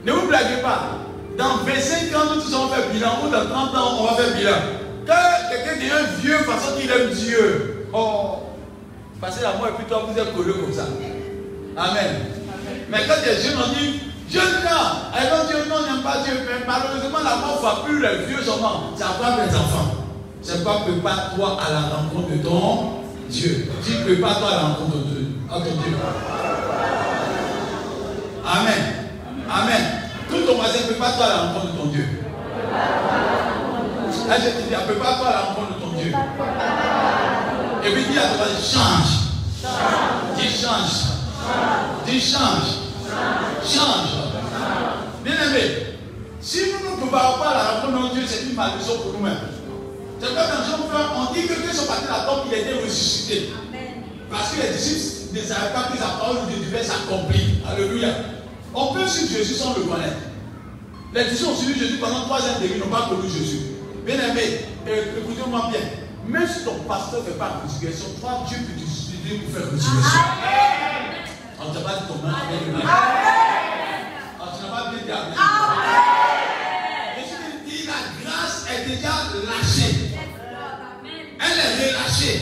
Ne vous blaguez pas. Dans 25 ans, nous tous allons faire bilan. Ou dans 30 ans, on va faire bilan. Quand quelqu'un devient vieux, façon qu'il aime Dieu. Oh, passez la mort et puis toi, vous êtes collé comme ça. Amen. Mais quand les jeunes ont dit, jeune là, alors Dieu non, n'aime pas Dieu. Mais malheureusement, la mort ne va plus les vieux enfants. Ça va les enfants. C'est pas prépare-toi à la rencontre de ton Dieu. Dis prépare-toi à la rencontre de Dieu. Amen. Amen. Tout ton voisin, prépare-toi à la rencontre de ton Dieu. Là, je te dis, prépare-toi à la rencontre de ton Dieu. Et puis dis à ton voisin, change. Dis change. Dis change. Change. Bien aimé, si nous ne pouvons pas à la rencontre de Dieu, c'est une malédiction pour nous-mêmes. C'est pas dans Jean 20, on dit que quand ils sont partis de la tombe, il a été ressuscité. Parce que les disciples ne savaient pas que sa parole de Dieu devait s'accomplir. Alléluia. On peut suivre Jésus sans le connaître. Les disciples ont suivi Jésus pendant 3 ans et demi, ils n'ont pas connu Jésus. Bien aimé, écoutez-moi bien. Même si ton pasteur ne fait pas de résurrection, toi, Dieu peut t'utiliser pour faire résurrection. On ne t'a pas dit ton nom, tu n'as pas bien dit amen. Jésus dit la grâce est déjà lâchée. Elle est relâchée.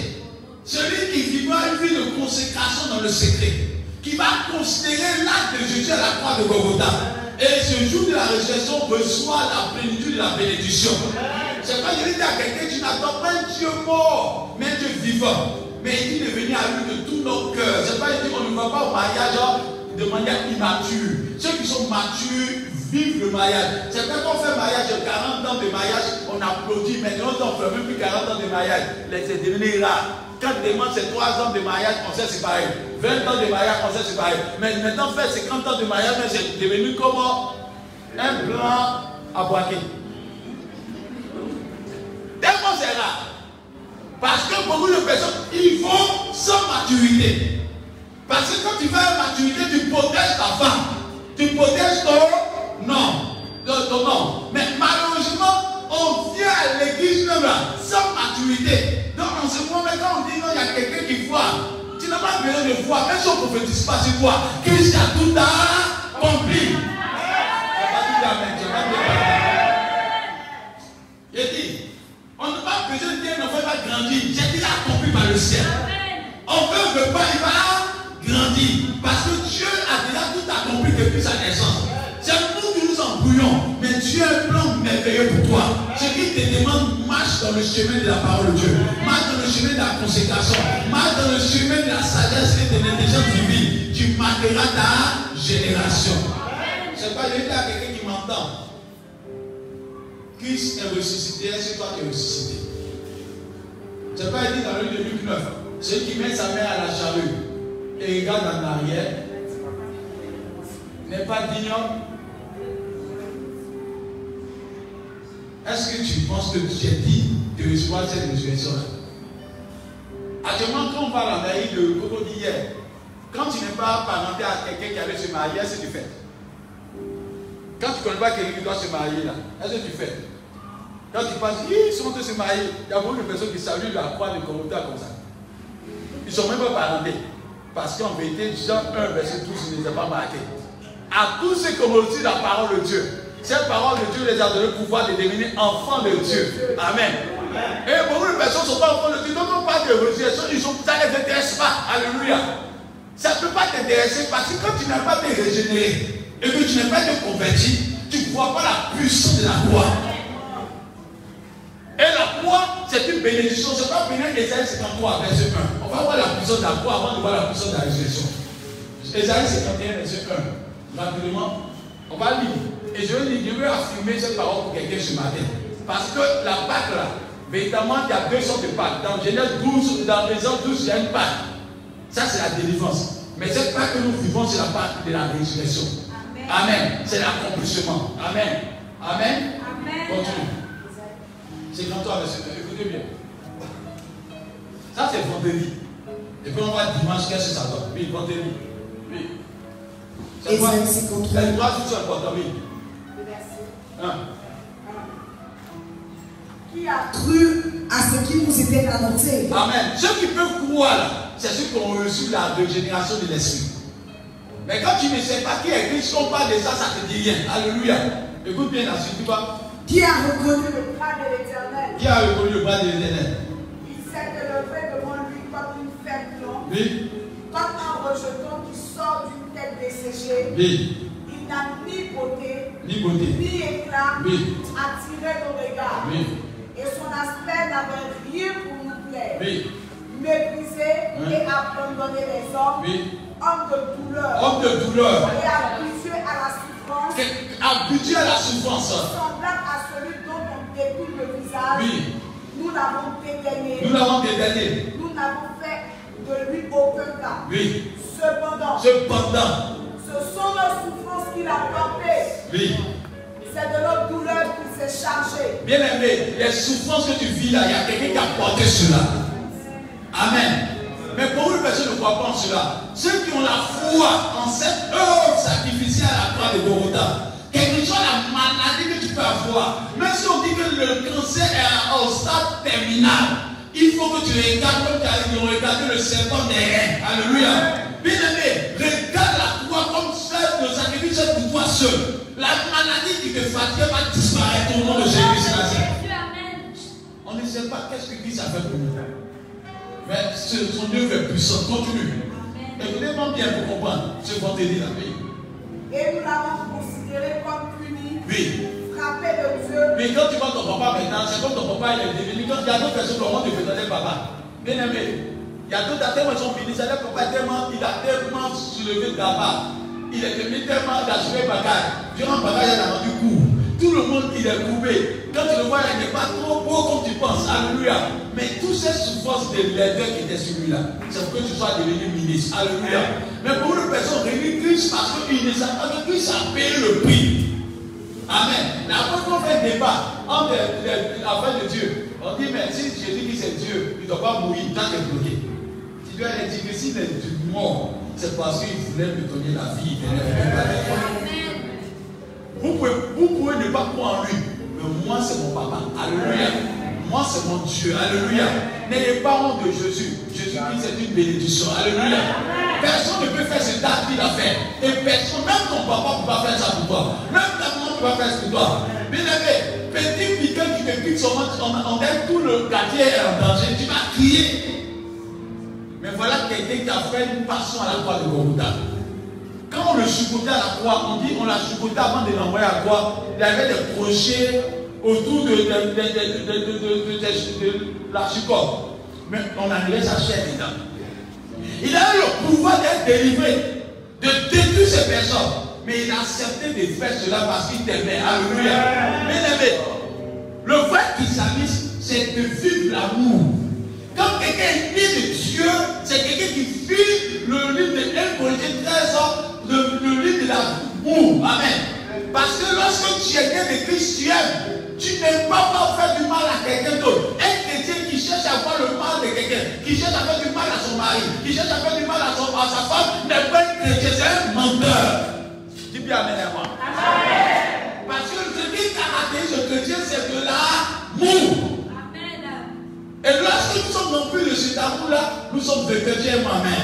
Celui qui vivra une vie de consécration dans le secret, qui va considérer l'acte de Jésus à la croix de Golgotha. Et ce jour de la résurrection reçoit la plénitude de la bénédiction. C'est pas je dis à quelqu'un, tu n'attends pas un Dieu mort, mais un Dieu vivant. Mais il dit de venir à lui de tous nos cœurs. C'est pas il dit qu'on ne va pas au mariage de manière immature. Ceux qui sont matures vivent le mariage. C'est quand on fait mariage, 40 ans de mariage, on applaudit. Maintenant, on ne fait même plus 40 ans de mariage. C'est devenu rare. Quand on demande c'est 3 ans de mariage, on sait c'est pareil. 20 ans de mariage, on sait c'est pareil. Mais maintenant, faire 50 ans de mariage, c'est devenu comme un blanc à boiter. Tellement c'est rare. Parce que beaucoup de personnes, ils vont sans maturité. Parce que quand tu vas à maturité, tu protèges ta femme. Tu protèges ton nom. Mais malheureusement, on vient à l'église même là, sans maturité. Donc en ce moment, quand on dit non, il y a quelqu'un qui voit. Tu n'as pas besoin de voir. Même si on ne prophétise pas, c'est quoi? Christ a tout accompli. J'ai dit, on n'a pas besoin de dire qu'on ne va pas grandir. J'ai dit accompli par le ciel. On veut pas, il va grandir. Parce que Dieu a déjà tout accompli depuis sa naissance. C'est nous qui nous embrouillons. Mais Dieu a un plan merveilleux pour toi. Ce qui te demande, marche dans le chemin de la parole de Dieu. Marche dans le chemin de la consécration. Marche dans le chemin de la sagesse et de l'intelligence divine. Tu marqueras ta génération. C'est pas je dis à quelqu'un qui m'entend. Christ est ressuscité, c'est toi qui es ressuscité. C'est pas dit dans le livre de Luc 9. Celui qui met sa main à la charrue et regarde en arrière n'est pas digne. Est-ce que tu penses que tu es digne de recevoir cette résurrection-là? Actuellement, quand on parle en mairie de Coco d'hier, quand tu n'es pas parenté à quelqu'un qui allait se marier, est-ce que tu fais? Quand tu ne connais pas quelqu'un qui doit se marier, là, est-ce que tu fais? Quand tu penses, ils sont tous se marier, il y a beaucoup de personnes qui saluent la croix de Golgotha comme ça. Ils ne sont même pas parentés. Parce qu'en vérité, Jean 1, verset 12, il ne les a pas marqués. À tous ceux qui ont reçu la parole de Dieu, cette parole de Dieu les a donné le pouvoir de devenir enfants de Dieu. Amen. Et beaucoup de personnes ne sont pas enfants de Dieu. Donc on parle de résurrection, ça ne les intéresse pas. Alléluia. Ça ne peut pas t'intéresser parce que quand tu n'as pas été régénéré et que tu n'es pas été converti, tu ne vois pas la puissance de la croix. Et la croix, c'est une bénédiction. Ce n'est pas béni Ésaïe 53, verset 1. On va voir la puissance de la croix avant de voir la puissance de la résurrection. Ésaïe 51, verset 1. Rapidement, on va lire. Et je veux affirmer cette parole pour quelqu'un ce matin. Parce que la Pâque là, véritablement, il y a 2 sortes de Pâques. Dans Genèse 12, dans Exode 12, il y a une Pâque. Ça, c'est la délivrance. Mais cette Pâque que nous vivons, c'est la Pâque de la résurrection. Amen. C'est l'accomplissement. Amen. Amen. Continue. C'est quand toi, écoutez bien. Ça, c'est vendredi. Et puis on va dimanche, qu'est-ce que ça donne? Oui, vendredi. Oui. C'est quoi? Les 3 jours sont importants, oui. Qui a cru à ce qui nous était annoncé? Amen. Ceux qui peuvent croire, c'est ceux qui ont reçu la régénération de l'esprit. Mais quand tu ne sais pas qui est Christ, on parle de ça, ça ne te dit rien. Alléluia. Écoute bien la suite, tu vois. Qui a reconnu le bras de l'Éternel? Qui a reconnu le bras de l'Éternel? Il s'est élevé devant lui comme une faible. Oui. Comme un rejeton qui sort d'une tête desséchée. Oui. Il n'a ni beauté, ni éclat, oui. attiré nos regards. Oui. Et son aspect n'avait rien pour nous plaire. Oui. Méprisé et abandonné des hommes. Oui. Homme de douleur. Homme de douleur. Et habitué à la souffrance. Habitué à la souffrance. Semblable à celui dont on dépouille le visage. Oui. Nous l'avons dédaigné. Nous l'avons dédaigné. Nous n'avons fait de lui aucun cas. Oui. Cependant. Ce sont nos souffrances qu'il a portées. Oui. C'est de nos douleurs qu'il s'est décharger. Bien aimé, les souffrances que tu vis là, il y a quelqu'un qui a porté cela. Amen. Mais pour une personne ne croit pas en cela. Ceux qui ont la foi en cette œuvre sacrificielle à la croix de Golgotha, quelle que soit la maladie que tu peux avoir, même si on dit que le cancer est au stade terminal, il faut que tu regardes comme tu as regardé le serpent des reins. Alléluia. Bien aimé, regarde la croix comme ça, le sacrifice pour toi seul. La maladie qui te fatigue va disparaître au nom de Jésus. On ne sait pas qu'est-ce que Christ a fait pour nous. Mais son œuvre est puissante. Continue. Écoutez-moi bien pour comprendre ce qu'on te dit la vie. Et nous l'avons considéré comme puni. Oui. Frappé de Dieu. Mais quand tu vois ton papa maintenant, c'est comme ton papa il est devenu. Quand il y a d'autres personnes qui ont de donner papa. Bien aimé. Il y a d'autres tellement ils sont finis. C'est-à-dire que papa il a tellement soulevé d'abord. Il est devenu tellement d'assurer bagage. Durant le bagage, il a rendu court. Tout le monde, il est coupé. Quand tu le vois, il n'est pas trop beau comme tu penses. Alléluia. Mais toutes ces souffrances de l'aider qui étaient sur lui-là, c'est pour que tu sois devenu ministre. Alléluia. Mais pour une personne, réunit Christ parce qu'il ne sait pas que Christ a payé le prix. Amen. La fois qu'on fait un débat entre l'affaire de Dieu, on dit, mais si Jésus dit c'est Dieu, il ne doit pas mourir, tant qu'il est bloqué. Tu dois aller dire que s'il est mort, c'est parce qu'il voulait me donner la vie. Vous pouvez ne pas croire en lui, mais moi c'est mon papa. Alléluia. Moi c'est mon Dieu. Alléluia. N'ayez pas honte de Jésus. Jésus-Christ c'est une bénédiction. Alléluia. Personne ne peut faire ce tas qu'il a fait. Et personne, même ton papa ne peut pas faire ça pour toi. Même ta maman ne peut pas faire ça pour toi. Bien aimé, petit piqueur qui te pique son ventre, on aime tout le quartier est en danger. Tu vas crier. Mais voilà quelqu'un qui a fait une passion à la croix de Golgotha. Quand on le supportait à la croix, on dit on l'a supporté avant de l'envoyer à la croix. Il y avait des crochets autour de la chicotte. Mais on arrivait sa chair dedans. Il a eu le pouvoir d'être délivré, de détruire ces personnes. Mais il a accepté de faire cela parce qu'il t'aimait. Alléluia. Bien aimé, le vrai christianisme, c'est de vivre l'amour. Quand quelqu'un est né de Dieu, c'est quelqu'un qui vit le livre de 1 Corinthiens 13 ans, le livre de l'amour. Amen. Parce que lorsque tu es né de Christ, tu aimes. Tu n'aimes pas faire du mal à quelqu'un d'autre. Un chrétien qui cherche à faire le mal de quelqu'un, qui cherche à faire du mal à son mari, qui cherche à faire du mal à sa femme, n'est pas un chrétien, c'est un menteur. Dis bien amen à moi. Amen. Parce que ce qui caractérise le chrétien, c'est de l'amour. Et lorsque nous sommes non plus de cet amour-là, nous sommes de chrétiens, amen.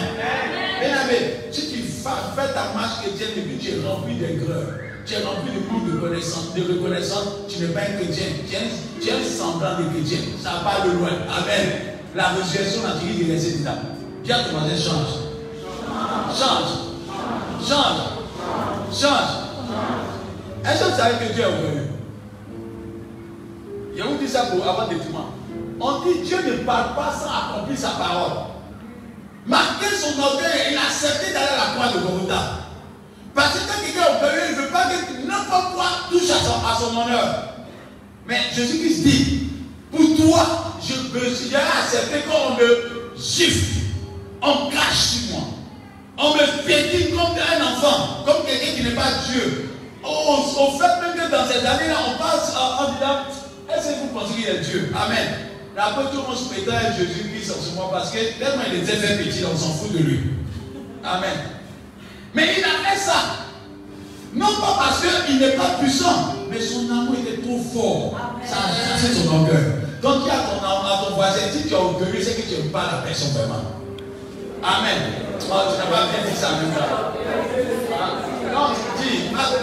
Bien aimé, si tu fais ta marche chrétienne et puis tu es rempli d'aigreur, tu es rempli de goût de reconnaissance, tu n'es pas un chrétien, tu es un semblant de chrétien, ça va de loin. Amen. La résurrection n'a tiré de laisser d'état. Viens ton voisin, change. Change. Change. Change. Est-ce que vous savez que Dieu est revenu? Je vous dis ça pour avoir des témoins. On dit Dieu ne parle pas sans accomplir sa parole. Marquer son orgueil, il a accepté d'aller à la croix de Golgotha. Parce que quand quelqu'un est orgueilleux, il ne veut pas que n'importe quoi touche à son honneur. Mais Jésus-Christ dit, pour toi, j'ai accepté qu'on me gifle, on crache sur moi, on me piétine comme un enfant, comme quelqu'un qui n'est pas Dieu. Au fait même que dans ces années-là, on passe en disant, est-ce que vous pensez qu'il est Dieu? Amen. Après tout le monde se mettait à Jésus-Christ en ce moment parce que tellement il était fait petit, on s'en fout de lui. Amen. Mais il a fait ça. Non pas parce qu'il n'est pas puissant, mais son amour était trop fort. Ça a chassé son orgueil. Donc il y a à ton voisin, si tu es orgueilleux, c'est que tu n'aimes pas la personne vraiment. Amen. Oh, tu n'as pas bien dit ça même là. Non, tu dis, parce que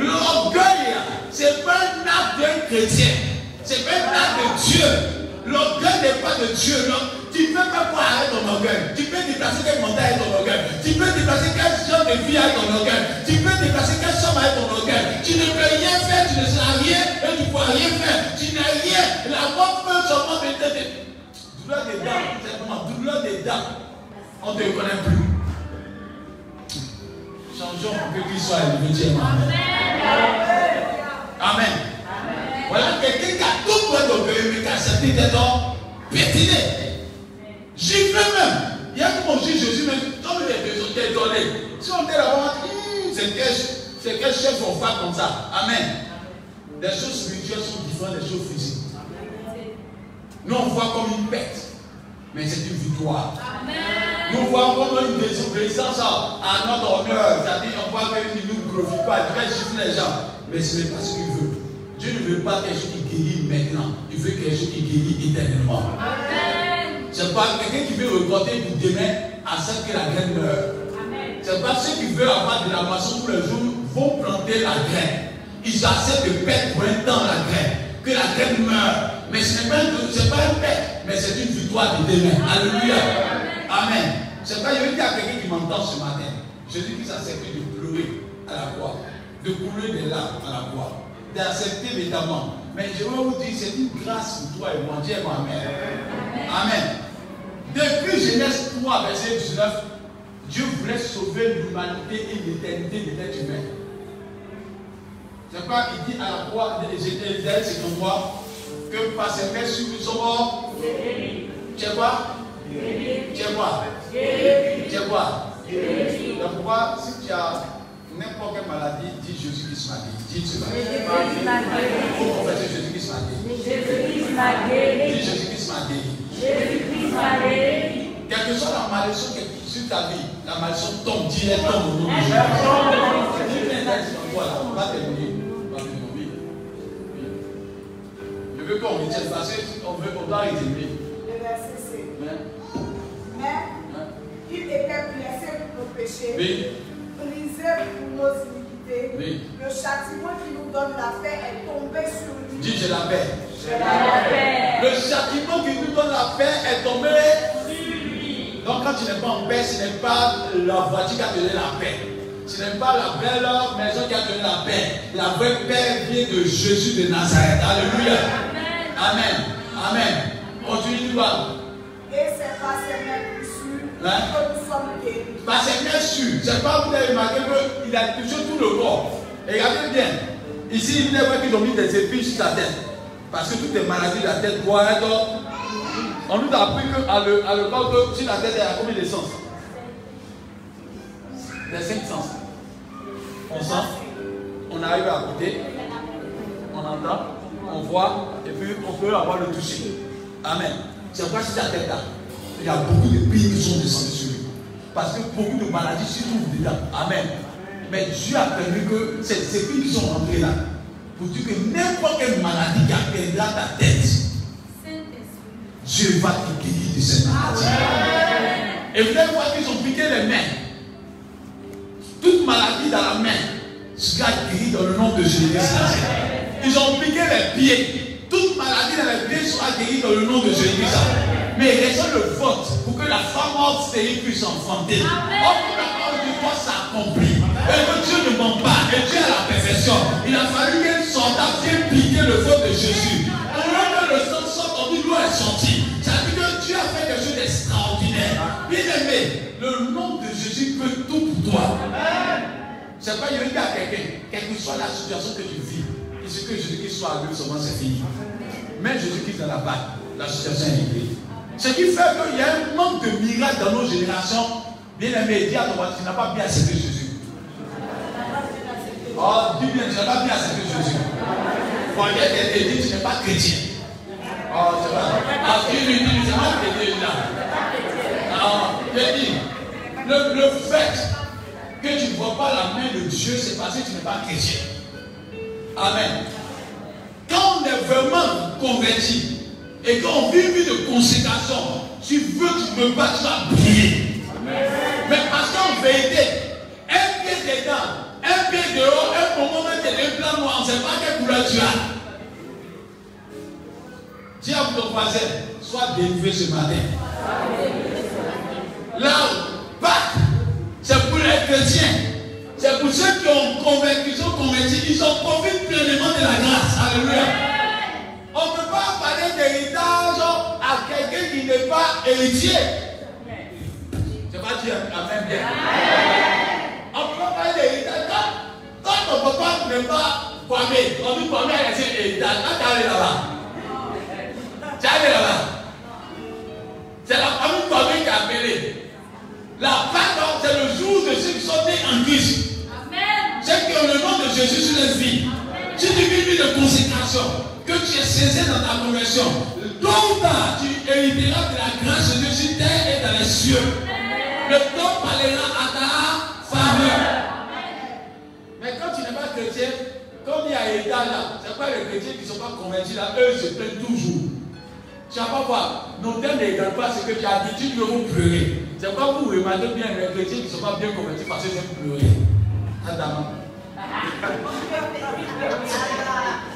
l'orgueil, c'est pas un acte d'un chrétien. C'est pas un acte de Dieu. L'orgueil n'est pas de Dieu. Tu ne peux pas voir avec ton orgueil. Tu peux déplacer quel montagne avec ton orgueil. Tu peux déplacer quel genre de vie avec ton orgueil. Tu peux déplacer quel somme avec ton orgueil. Tu ne peux rien faire, tu ne sais rien et tu ne peux rien faire. Tu n'as rien. La mort peut seulement te douleur des dents. Simplement, douleur des dents. On ne te connaît plus. Changeons pour que qu'il soit élevé. Amen. Voilà quelqu'un qui a tout pour être orgueilleux, mais qui a accepté d'être pétiné. Gifle même. Il y a comme on juge Jésus, même comme il est étonné. Si on était là-bas, c'est quel chef on fait comme ça. Amen. Les choses spirituelles sont différentes des choses physiques. Nous, on voit comme une perte, mais c'est une victoire. Nous voyons comme une désobéissance à notre honneur. C'est-à-dire, on voit qu'il ne nous glorifie pas, il fait chiffrer les gens. Mais ce n'est pas ce qu'il veut. Dieu ne veut pas quelque chose qui guérit maintenant. Il veut quelque chose qui guérit éternellement. C'est pas quelqu'un qui veut recorder pour demain à ce que la graine meure. C'est pas ceux qui veulent avoir de la moisson tous les jours vont planter la graine. Ils acceptent de perdre pour un temps la graine. Que la graine meure. Mais ce n'est pas un perte, mais c'est une victoire de demain. Alléluia. Amen. C'est pas, je veux dire à quelqu'un qui m'entend ce matin. Jésus-Christ a accepté de pleurer à la croix, de couler des larmes à la croix, d'accepter évidemment. Mais je veux vous dire, c'est une grâce pour toi et moi. Dieu ma mère. Amen. Depuis Genèse 3, verset 19, Dieu voulait sauver l'humanité et l'éternité de l'être humain. C'est pas, il dit à la croix, Genèse 53, que par ses blessures nous sommes morts. Tu sais quoi? Tu sais quoi? Tu sais quoi? Donc pourquoi, si tu as n'importe quelle maladie, dis Jésus-Christ m'a guéri. Dis cela. Il faut confesser Jésus-Christ m'a guéri. Jésus-Christ m'a guéri. Dis Jésus-Christ m'a guéri. Jésus-Christ m'a guéri. Quelle que soit la malédiction sur ta vie, la malédiction tombe, dis-elle tombe au nom de Jésus. Voilà, on va terminer. Je veux qu'on retienne parce qu'on doit résumer. Le verset C. Mais il était blessé pour nos péchés, brisé pour nos iniquités. Le châtiment qui nous donne la paix est tombé sur lui. Dis, j'ai la paix. J'ai la paix. Le châtiment qui nous donne la paix est tombé sur lui. Donc quand tu n'es pas en paix, ce n'est pas la voiture qui a donné la paix. Ce n'est pas la belle maison qui a donné la paix. La vraie paix vient de Jésus de Nazareth. Alléluia. Amen. Amen. Continue de voir. Et c'est par ses mains blessures que nous sommes guéris. Par ses mains sûres. C'est pas vous avez remarqué qu'il a touché tout le corps. Et regardez bien. Ici, il est vrai qu'ils ont mis des épines sur sa tête. Parce que toutes les maladies de la tête doivent être. On nous a appris qu'à le corps, sur la tête, il y a combien de sens? Les 5 sens. On sent, on arrive à côté, on entend, on voit, et puis on peut avoir le toucher. Amen. C'est pourquoi sur ta tête là, il y a beaucoup de pays qui sont descendus sur lui. Parce que beaucoup de maladies se trouvent dedans. Amen. Mais Dieu a permis que ces pays qui sont rentrés là, pour dire que n'importe quelle maladie qui atteindra ta tête, Dieu va te guérir de cette maladie. Et vous allez voir qu'ils ont piqué les mains. Toute maladie dans la main sera guérie dans le nom de Jésus-Christ. Ils ont piqué les pieds. Toute maladie dans les pieds sera guérie dans le nom de Jésus-Christ. Mais il reste le vote pour que la femme morte stérile puisse enfanter. Or, pour la parole de Dieu s'accomplit. Et que Dieu ne ment pas. Et Dieu a la perfection. Il a fallu qu'elle sorte à bien piquer le vote de Jésus. Pendant que le sang sort, on dit l'eau est sortie. Ça veut dire que Dieu a fait quelque chose d'extraordinaire. Bien aimé, le nom de Jésus peut tout pour toi. C'est pas je dis à quelqu'un, quelle que soit la situation que tu vis, il suffit que Jésus-Christ soit avec seulement c'est fini. Mais Jésus-Christ dans la bague, la situation est réglée. Ce qui fait qu'il y a un manque de miracles dans nos générations. Bien aimé, dis à ton voisin, tu n'as pas bien accepté Jésus. Oh, dis bien, tu n'as pas bien accepté Jésus. Quand il y a des dit, tu n'es pas chrétien. Oh, c'est pas. Ah, tu lui dis, tu n'es pas chrétien là. Ah, je dis, le fait que tu ne vois pas la main de Dieu, c'est parce que tu n'es pas chrétien. Amen. Quand on est vraiment converti et qu'on vit une vie de consécration, tu veux, tu ne veux pas, tu vas prier. Mais parce qu'en vérité, un pied dedans, un pied dehors, un moment où tu es blanc noir, on ne sait pas quelle couleur tu as. Dis à ton voisin, sois délivré ce matin. Là, Pâques, c'est pour les chrétiens. C'est pour ceux qui ont convaincu, qui sont convertis, ils ont profité pleinement de la grâce. Alléluia. On ne peut pas parler d'héritage à quelqu'un qui n'est pas héritier. Je vais dire Amen bien. On ne peut pas parler d'héritage. Quand ton papa n'est pas Kwame, on dit Kwame a laissé héritage. Quand tu es allé là-bas, tu es allé là-bas. C'est la famille Kwame qui a appelé. La Pâque, c'est le jour de ceux qui sont nés en Christ. Ceux qui ont le nom de Jésus sur leur vie. Si tu vis de consécration, que tu es saisi dans ta conversion, tôt ou tard, tu hériteras de la grâce de Dieu sur terre et dans les cieux. Le temps parlera à ta faveur. Mais quand tu n'es pas chrétien, comme il y a État là, c'est pas les chrétiens qui ne sont pas convertis là, eux se plaignent toujours. Tu vas pas voir, nos thèmes ne regardent pas ce que tu as dit, tu dois pleurer. C'est pas vous remarquez bien les chrétiens qui ne sont pas bien convertis parce qu'ils aiment pleurer. Adam.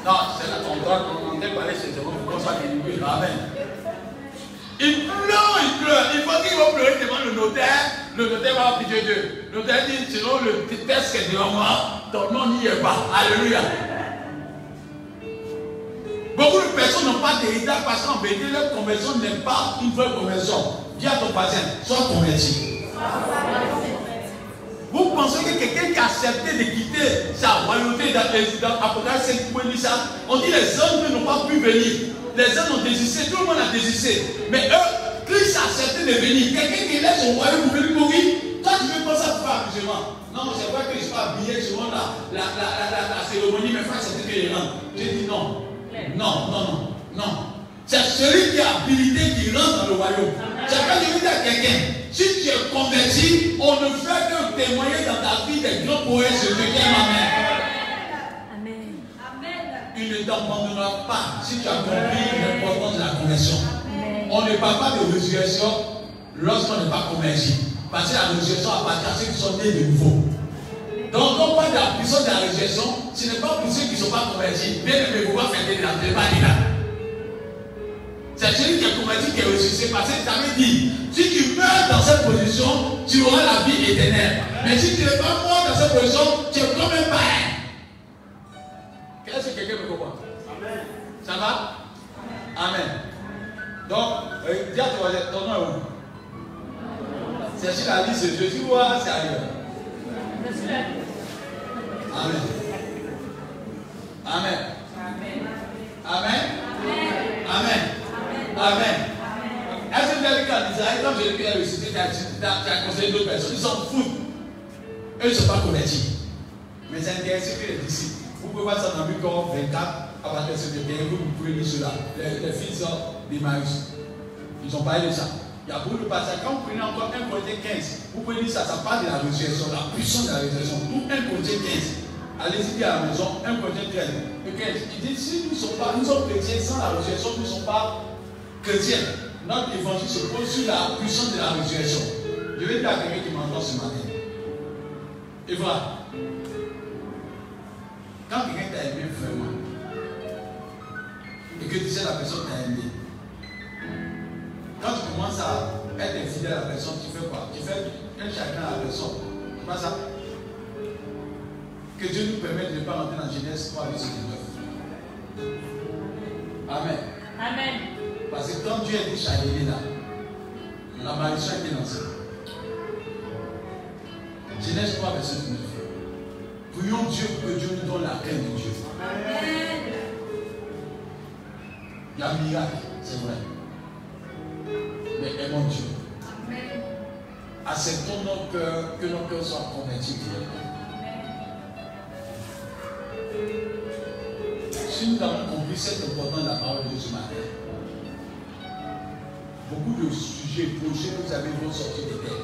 Non, c'est là qu'on doit, on entend parler chez eux, on soit délivré. Amen. Il pleure. Il faut qu'il va pleurer devant le notaire. Le notaire va appliquer Dieu. Le notaire dit, selon le texte qui est devant moi, ton nom n'y est pas. Alléluia. Beaucoup de personnes n'ont pas d'héritage parce qu'en vérité, leur conversion n'est pas une vraie conversion. Dis à ton voisin, sois converti. Vous pensez que quelqu'un qui a accepté de quitter sa royauté dans Apocalypse 5, vous dit ça? On dit les hommes n'ont pas pu venir. Les hommes ont désisté, tout le monde a désisté. Mais eux, Christ a accepté de venir. Quelqu'un qui laisse son royaume pour venir mourir, toi tu veux pas ça pour faire amusement. Non, c'est vrai que je ne suis pas habillé selon la cérémonie, mais frère, c'est que les rentrent. J'ai dit non. Non. C'est celui qui a habilité qui rentre dans le royaume. C'est quand je dis à quelqu'un, si tu es converti, on ne fait que témoigner dans ta vie des grands poètes de Dieu qui aiment. Amen. Il ne t'abandonnera pas si tu as compris l'importance de la conversion. On ne parle pas de résurrection lorsqu'on n'est pas converti. Parce que la résurrection appartient à ceux qui sont nés de nouveau. Donc, on parle de la puissance de la résurrection, ce n'est pas pour ceux qui ne sont pas convertis. Bien aimé, vous pouvez faire des débats là. C'est celui qui est converti qui est ressuscité. Parce que ça veut dire, si tu meurs dans cette position, tu auras la vie éternelle. Mais si tu n'es pas mort dans cette position, tu es comme un païen. Est-ce que quelqu'un me comprend? Amen. Ça va? Amen. Donc, dis à ton nom. C'est sur la liste de Jésus ou c'est ailleurs? Amen. Amen. Amen. Amen. Amen. Est-ce que vous avez vu qu'en Israël, quand j'ai vu à réciter, tu as conseillé d'autres personnes, ils s'en foutent. Eux ne sont pas convertis. Mais c'est intéressant que les disciples. Vous pouvez voir ça dans Luc 24, à partir de ce vous pouvez lire cela. Les fils d'Emmaüs, ils ont parlé de ça. Il y a beaucoup de passages. Quand vous prenez encore 1 Corinthiens 15, vous pouvez lire ça, ça parle de la résurrection, la puissance de la résurrection. Tout 1 Corinthiens 15. Allez-y à la maison, 1 Corinthiens 13. Il dit, si nous sommes chrétiens sans la résurrection, nous ne sommes pas chrétiens. Notre évangile se pose sur la puissance de la résurrection. Je vais dire à quelqu'un qui m'entend ce matin. Et voilà. Quand quelqu'un t'a aimé vraiment, et que tu sais la personne t'a aimé, quand tu commences à être infidèle à la personne, tu fais quoi? Tu fais un chacun à la personne. C'est pas ça? Que Dieu nous permette de ne pas rentrer dans Genèse 3, verset 19. Amen. Amen. Parce que quand Dieu a dit Chaldéen là, la malédiction a été lancée. Genèse 3, verset 19. Prions Dieu pour que Dieu nous donne la crainte de Dieu. Amen. Il y a un miracle, c'est vrai. Mais aimons Dieu. Amen. Acceptons nos cœurs, que nos cœurs soient convertis directement. Si nous avons compris cette importance de la parole de Dieu ce matin, beaucoup de sujets, projets, vous avez vont sortir de terre.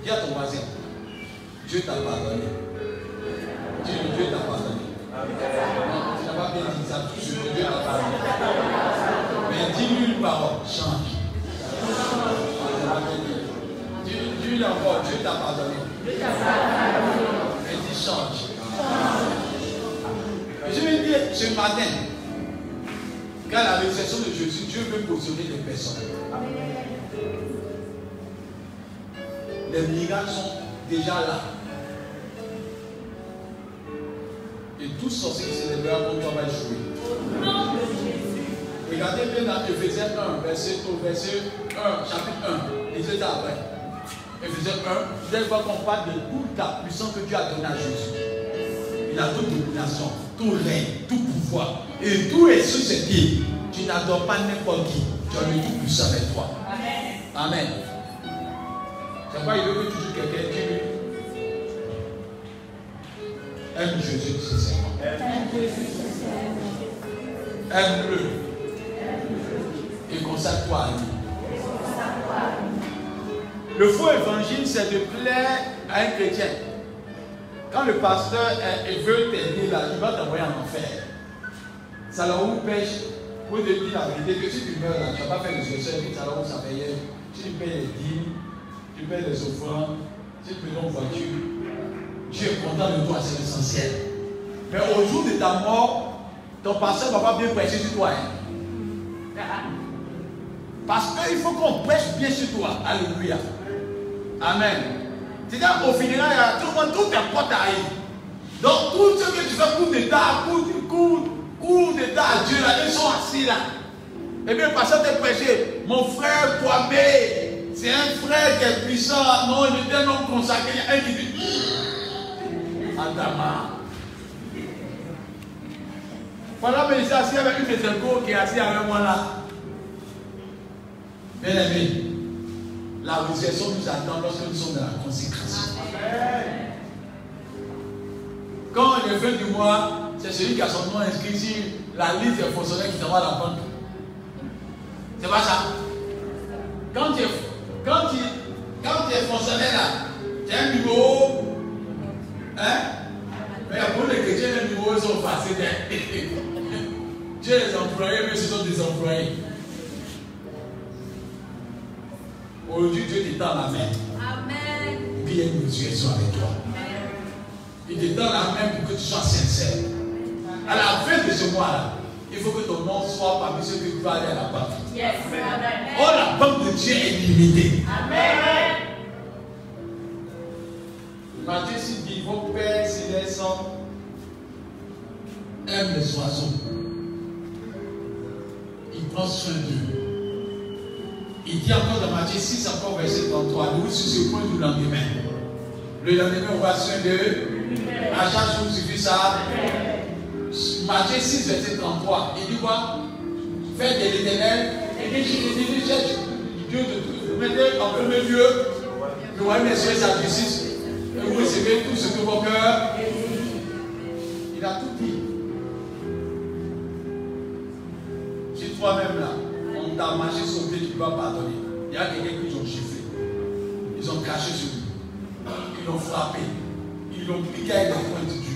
Dis à ton voisin, Dieu t'a pardonné. Dieu t'a pardonné. Non, tu n'as pas bien dit ça, tout ce que Dieu t'a pardonné. Mais dis-lui une parole, change. Dis-lui encore, Dieu t'a pardonné. Mais dis change. Je vais dire ce matin, qu'à la résurrection de Jésus, Dieu veut positionner des personnes. Les miracles sont déjà là. Et tout sorcier qui se lèvera contre toi va jouer. Regardez bien dans Ephésiens 1, verset 1, chapitre 1. Lisez ça après. Ephésiens 1, vous allez voir qu'on parle de toute la puissance que Dieu a donnée à Jésus. Il a toute domination, tout règne, tout pouvoir. Et tout est susceptible. Tu n'adores pas n'importe qui. Tu as le tout puissant avec toi. Amen. Amen. C'est pourquoi il veut que tu joues quelqu'un qui lui. Aime Jésus sincèrement. Aime-le. Et consacre-toi à lui. Le faux évangile, c'est de plaire à un chrétien. Quand le pasteur veut t'aider là, il va t'envoyer en enfer. Ça là où pêche, pour te dire la vérité, que si tu meurs là, tu ne vas pas faire les choses, ça là où ça paye. Si tu payes les dîmes, tu payes les offrandes, si tu payes une voiture, Dieu est content de toi, c'est l'essentiel. Mais au jour de ta mort, ton pasteur ne va pas bien prêcher sur toi. Parce qu'il faut qu'on prêche bien sur toi. Alléluia. Amen. C'est-à-dire qu'au funérailles, tout le monde, toutes tes portes arrivent. Donc, tout ce que tu fais, coup d'état à Dieu, là, ils sont assis là. Et bien, le pasteur t'a prêché. Mon frère Kwame, c'est un frère qui est puissant. Non, il était un homme consacré. Il y a un qui dit Adama. Pendant que je suis assis avec une de ses go qui est assis avec moi là. Bien aimé, la résurrection nous attend lorsque nous sommes dans la consécration. Quand on est fin du mois, c'est celui qui a son nom inscrit sur la liste des fonctionnaires qui t'envoie à la banque. C'est pas ça. Quand tu es fonctionnaire là, tu as un numéro. Hein? Mais pour les chrétiens, les numéros sont faciles. Tu es les employés, mais ce sont des employés. Aujourd'hui, Dieu t'étend la main. Amen. Pour qu'il y ait une résurrection avec toi. Amen. Il t'étend la main pour que tu sois sincère. À la fin de ce mois-là, il faut que ton nom soit parmi ceux qui doivent aller à la banque. Yes. Amen. Oh, la banque de Dieu est limitée. Amen. Matthieu 6 dit, vos pères célestes aiment les oiseaux. Il prend soin d'eux. Il dit encore dans Matthieu 6, encore verset 33, nous sur ce point du lendemain. Le lendemain, on va soin d'eux. À chaque jour, suffit ça. Matthieu 6, verset 33, il dit quoi? Faites de l'Éternel et Dieu de tout. Mettez en premier lieu le royaume des cieux et sa justice. Et vous recevez tout ce que vos cœurs. Il a tout dit. Si toi-même là, on t'a marché sur le pied, tu ne vas pardonner. Il y a quelqu'un qui ont chiffré. Ils ont craché sur lui. Ils l'ont frappé. Ils l'ont piqué avec des pointes dures.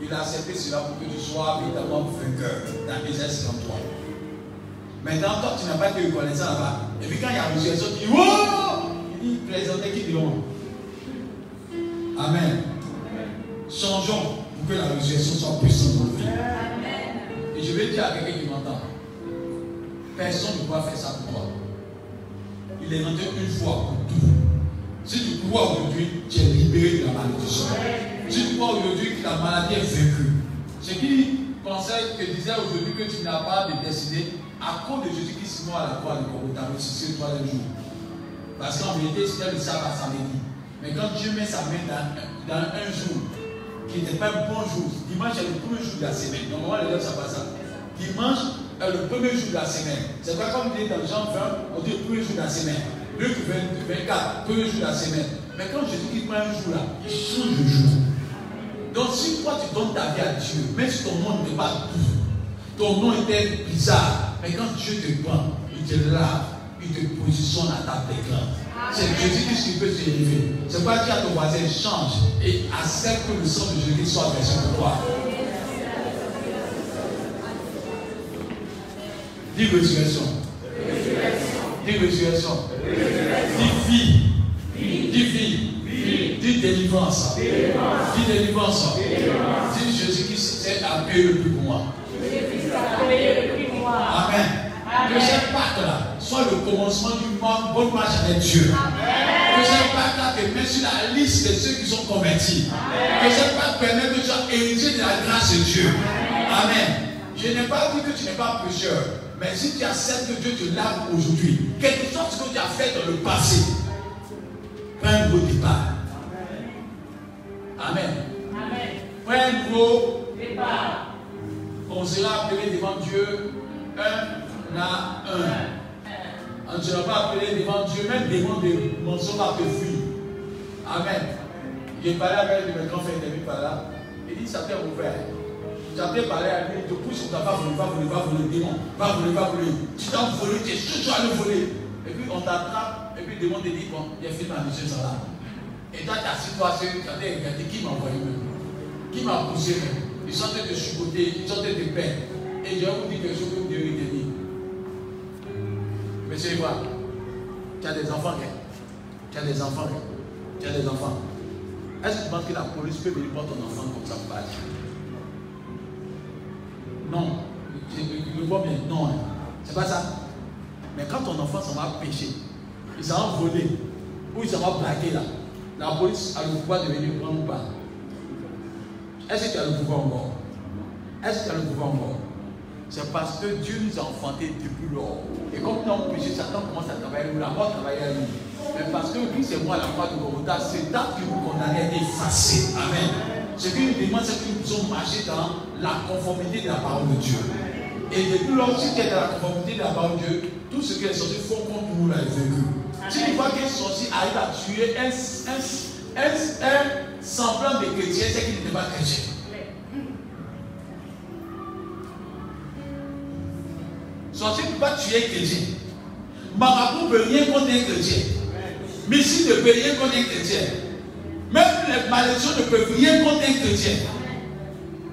Il a accepté cela pour que tu sois évidemment vainqueur dans Isaïe 53. Maintenant, toi, tu n'as pas été reconnaissant là-bas. Et puis quand il y a résurrection, tu dis wow! Il dit plaisanter qui diront. Amen. Changeons pour que la résurrection soit puissante dans nos vies. Et je vais dire à quelqu'un qui m'entend, personne ne pourra faire ça pour toi. Il est rentré une fois pour tout. Si tu crois aujourd'hui, tu es libéré de la malédiction. Si tu crois aujourd'hui que la maladie est vaincue, ce qui pensait, que disait aujourd'hui que tu n'as pas de destinée, à cause de Jésus-Christ mort à la croix de Golgotha, ressuscité le troisième jour. Parce qu'en vérité, c'était le sabbat samedi. Mais quand Dieu met sa main dans un jour, qui n'était pas un bon jour, dimanche est le premier jour de la semaine. Normalement, les gens ne savent pas ça. Dimanche est le premier jour de la semaine. C'est pas comme il dit dans Jean 20, on dit le premier jour de la semaine. Luc 24, premier jour de la semaine. Mais quand Jésus prend un jour là, il change le jour. Donc si toi tu donnes ta vie à Dieu, même si ton nom n'est pas doux, ton nom était bizarre, mais quand Dieu te prend, il te lave, il te positionne à ta grâce. C'est Jésus-Christ qui peut te élever. C'est pas dire à ton voisin, change et accepte que le sang de Jésus soit versé pour toi. Dis résurrection. Dis résurrection. Dis vie. Dis vie. Dis délivrance. Dis délivrance. Dis Jésus-Christ c'est à payer le prix pour moi. Amen. Que cette Pâque-là soit le commencement d'une bonne marche avec Dieu. Que cette Pâque-là te mette sur la liste de ceux qui sont convertis. Que cette Pâque permette que tu sois héritier de la grâce de Dieu. Amen. Je n'ai pas dit que tu n'es pas pécheur. Mais si tu acceptes que Dieu te lave aujourd'hui, quelque chose que tu as fait dans le passé, prends un gros départ. Amen. Prends un gros départ. On sera appelé devant Dieu un à un. On ne sera pas appelé devant Dieu, même devant des mensonges à te fuir. Amen. J'ai parlé avec mes grands frères par là. Il dit, père. Tu as bien parlé à lui, il te pousse sur ta va voler, démon. Va voler. Tu t'as volé, tu es sûr que tu vas le voler. Et puis on t'attrape, et puis le démon te dit, bon, il y a fini ma mission, ça là. Et toi, ta situation, tu as regardé qui m'a envoyé même. Qui m'a poussé même. Ils sont en train de chupoter, ils sont en train de peine. Et je vais vous dire quelque chose que Dieu lui a dit. Monsieur Ivoire, tu as des enfants, tu as des enfants. Est-ce que tu penses que la police peut venir prendre ton enfant comme ça pour partir? Non. Je le vois bien. Non. C'est pas ça. Mais quand ton enfant s'en va pécher, il s'en va voler, ou il s'en va braquer là, la police a le pouvoir de venir prendre ou pas? Est-ce que tu as le pouvoir encore? C'est parce que Dieu nous a enfantés depuis lors. Et comme nous avons péché, Satan commence à travailler, nous la mort travaille à nous. Mais parce que lui, c'est moi la croix de Golgotha, c'est date que vous condamnez est effacée. Amen. Ce qui nous demande, c'est que nous puissions marcher dans la conformité de la parole de Dieu. Et depuis lors, si tu es dans la conformité de la parole de Dieu, tout ce que les sorciers font contre nous là est vaincu. Si tu vois qu'un sorcier arrive à tuer un semblant de chrétien, c'est qu'il n'était pas chrétien. Sorcier ne peut pas tuer un chrétien. Marabout ne peut rien contre un chrétien. Messie ne peut rien contre un chrétien. Même les malédictions ne peuvent rien contre un chrétien.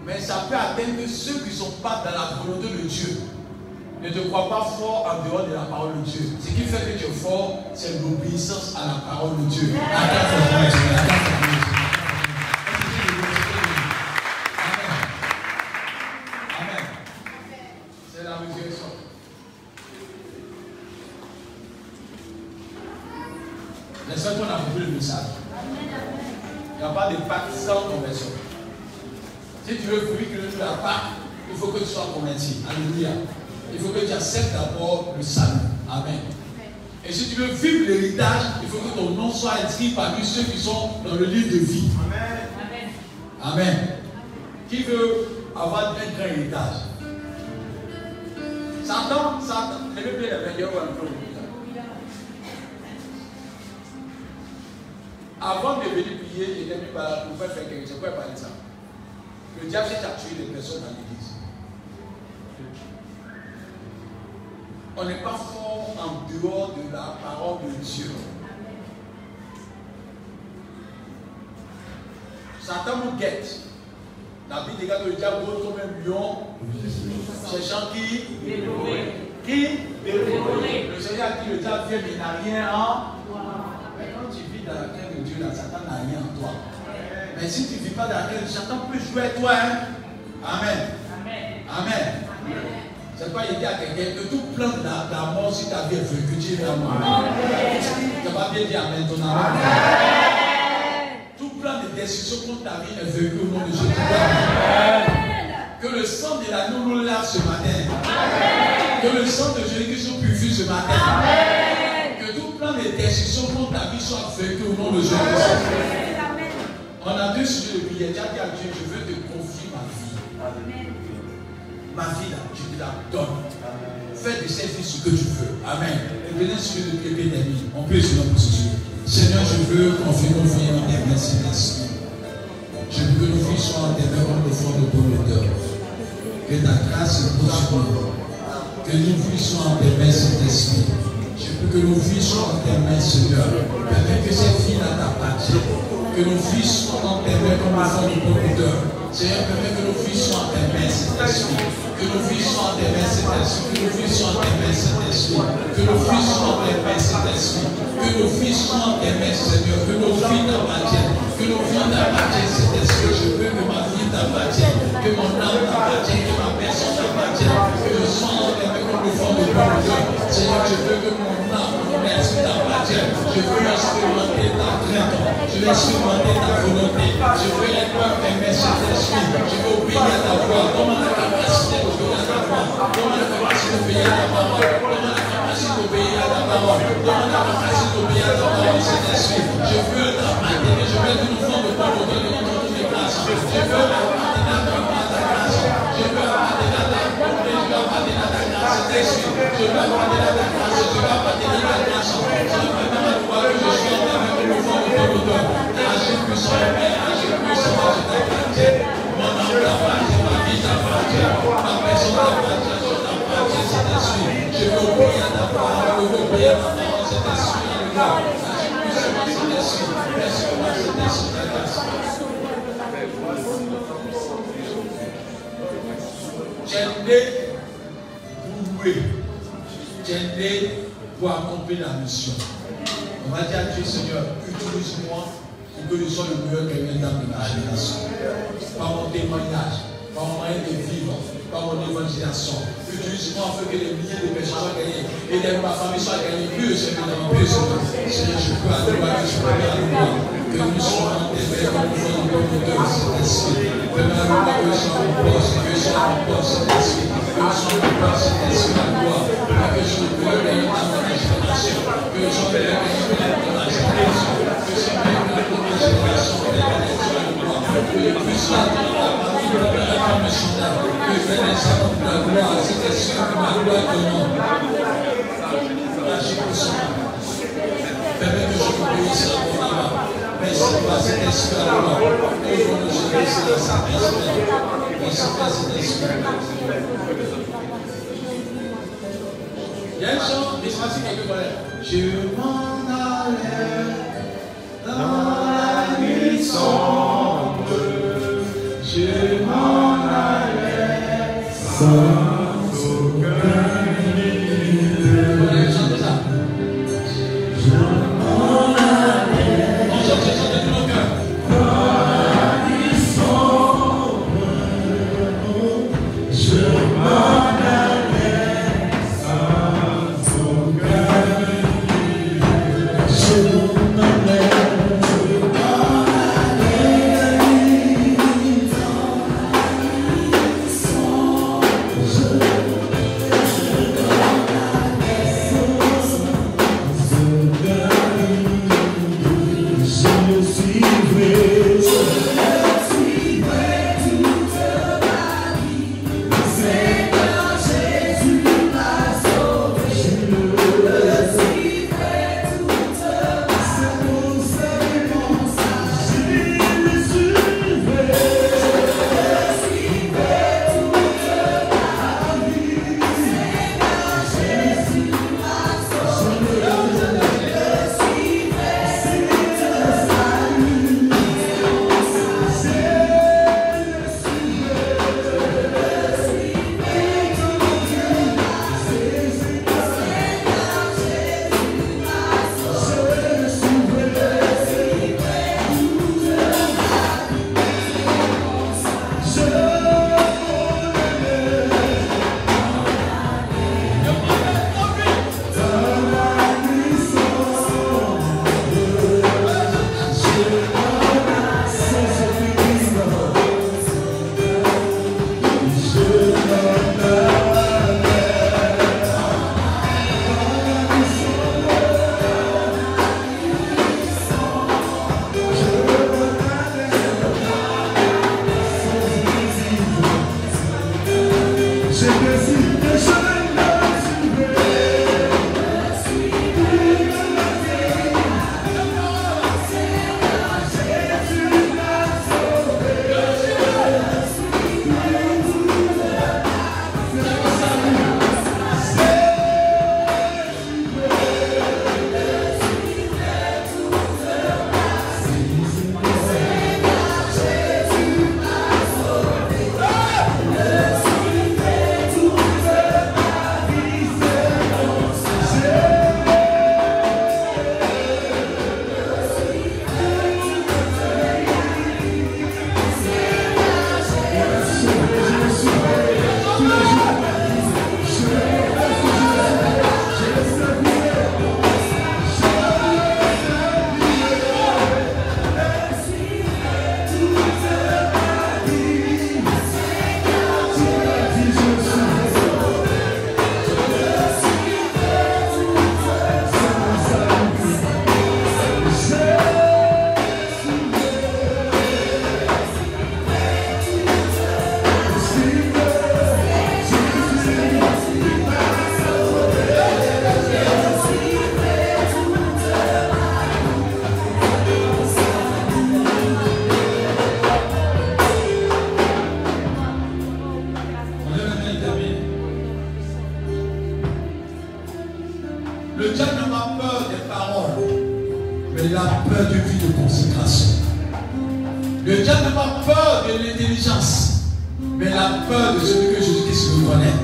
Mais ça peut atteindre ceux qui ne sont pas dans la volonté de Dieu. Ne te crois pas fort en dehors de la parole de Dieu. Ce qui fait que tu es fort, c'est l'obéissance à la parole de Dieu. Amen. C'est la résurrection. J'espère qu'on a compris le message. Il n'y a pas de pacte sans conversion. Si tu veux fruit que tu n'as pas, il faut que tu sois converti. Alléluia. Il faut que tu acceptes d'abord le salut. Amen. Et si tu veux vivre l'héritage, il faut que ton nom soit inscrit parmi ceux qui sont dans le livre de vie. Amen. Amen. Qui veut avoir un grand héritage? Satan, levez bien les mains, un peu. Avant de venir prier, il est venu pour faire quelque chose. C'est quoi parler de ça? Le diable cherche à tuer les personnes dans l'église. On n'est pas fort en dehors de la parole de Dieu. Satan nous guette. La Bible dit que le diable rôde comme un lion, cherchant qui? Qui? Le Seigneur a dit le diable vient, mais il n'a rien en. Mais quand tu vis dans la crainte de Dieu, là, Satan n'a rien en toi. Mais si tu ne vis pas dans la crainte, Satan peut jouer à toi. Hein? Amen. Amen. C'est quoi il dit à quelqu'un que tout plan de la mort, si ta vie est vécue, tu es la mort. Tu vas bien dire Amen ton amen. Tout plan de destruction contre ta vie est vécu au nom de Jésus. Que le sang de l'agneau nous lave ce matin. Que le sang de Jésus nous purifie ce matin. Que tout plan de destruction contre ta vie soit vécu au nom de Jésus. On a deux sujets de prière. Tu as dit à Dieu, je veux te confier ma vie. Ma vie là, je te la donne. Fais de cette vie ce que tu veux. Amen. Et venez sur le prier d'amis. On peut sur notre position. Seigneur, je veux confier nos vies en tes mains célestes. Je veux que nos vies soient en tes mains comme le fond de ton odeur. Que ta grâce repose sur nous. Que nos vies soient en tes mains, Saint-Esprit. Je veux que nos vies soient en tes mains, Seigneur. Permets que cette vie-là t'appartienne. Que nos vies soient en tes mains comme le fond de ton odeur. Seigneur, permets que nos vies soient en tes mains, Saint-Esprit. Que nos vies soient en tes mains, Saint-Esprit. Que nos vies soient en tes mains, Saint-Esprit. Que nos vies soient en tes mains, Saint-Esprit. Que nos vies soient en tes mains, Seigneur. Que nos vies t'appartiennent. Que nos vies t'appartiennent, Saint-Esprit. Je veux que ma vie t'appartienne. Que mon âme t'appartienne. Que ma personne t'appartienne. Que je sois en tes mains comme le fond de ton cœur. Seigneur, je veux que mon âme, mon esprit t'appartienne. Je veux expérimenter ta crainte. Je veux expérimenter ta volonté. Je veux être un tes mains, Saint-Esprit. Je veux obéir à ta voix. Donne-moi la capacité d'obéir à ta voix. Donne-moi la capacité d'obéir à ta parole. Donne-moi la capacité d'obéir à ta parole. Donne-moi la capacité d'obéir à ta parole, Saint-Esprit. Je veux t'appartenir. Je veux nous faire de ton auteur de notre grâce. Je veux appartenir à ta grâce. Je veux appartenir à ta bonté. Je veux appartenir à ta grâce, Saint-Esprit. Je veux appartenir à ta grâce. Je veux appartenir à ta grâce. Je veux vraiment à toi que je suis en train de nous faire de ton auteur. Agis puissant, Père. Agis puissant, je t'appartiens. Mon âme Tu es né pour louer. Tu es né pour accomplir la mission. On va dire à Dieu, Seigneur, utilise-moi pour que je sois le meilleur quelqu'un de ma génération. Par mon témoignage, par mon moyen de vivre, par mon évangélisation. Utilise-moi afin que les milliers de personnes soient gagnées et ma famille soit gagnée. Plus Seigneur, Seigneur, je peux allouer, je peux allouer. Que nous soyons des frères, que nous soyons des promoteurs de cet esprit. Que nous soyons mon poste, que je sois mon poste cet esprit. Que nous soyons mon poste cet esprit à gloire. Que je sois le meilleur dans ma génération. Que je sois le meilleur dans ma génération. Que je sois le meilleur dans ma génération. Que je puisse la famille de la missionnaire. Que je fais les salons de la gloire. Cet esprit que ma gloire te nom. Merci pour ça. Permets que je vous bénisse à mon âme. Merci pour cet esprit à moi. Que je vous bénisse à cet esprit. Merci pour cet esprit. Il y a une chanson, mais c'est facile quelque part. Je m'en allais dans la nuit sombre. Je m'en allais sans aucun limite. Vous allez chanter ça. Je m'en allais dans la nuit sombre. Je m'en allais sans aucun limite. Je m'en allais. Le diable n'a pas peur des paroles, mais il a peur de vie de consécration. Le diable n'a pas peur de l'intelligence, mais il a peur de celui que Jésus-Christ connais.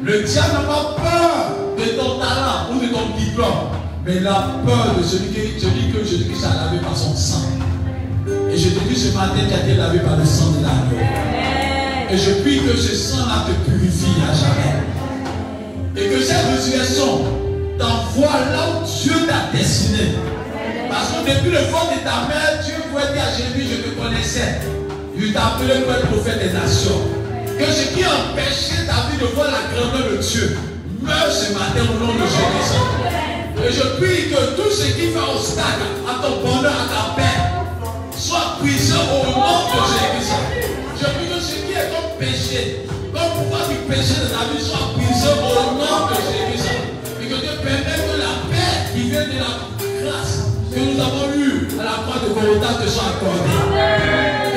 Le diable n'a pas peur de ton talent ou de ton diplôme, mais il a peur de celui que Jésus-Christ a lavé par son sang. Et je te dis ce matin, tu as été lavé par le sang de l'agneau. Et je prie que ce sang-là te purifie à jamais. Et que cette résurrection t'envoie là où Dieu t'a destiné. Parce que depuis le fond de ta mère, Dieu pouvait dire à Jésus, je te connaissais. Je t'ai appelé pour être prophète des nations. Que ce qui empêchait ta vie de voir la grandeur de Dieu meurt ce matin au nom de Jésus. Et je prie que tout ce qui fait obstacle à ton bonheur, à ta paix, soit brisé au nom de Jésus. Je prie que ce qui est ton péché, comme pouvoir du péché de ta vie, soit brisé au nom de Jésus. Et que Dieu permette que la paix qui vient de la grâce que nous avons eue à la croix de Golgotha te soit accordée.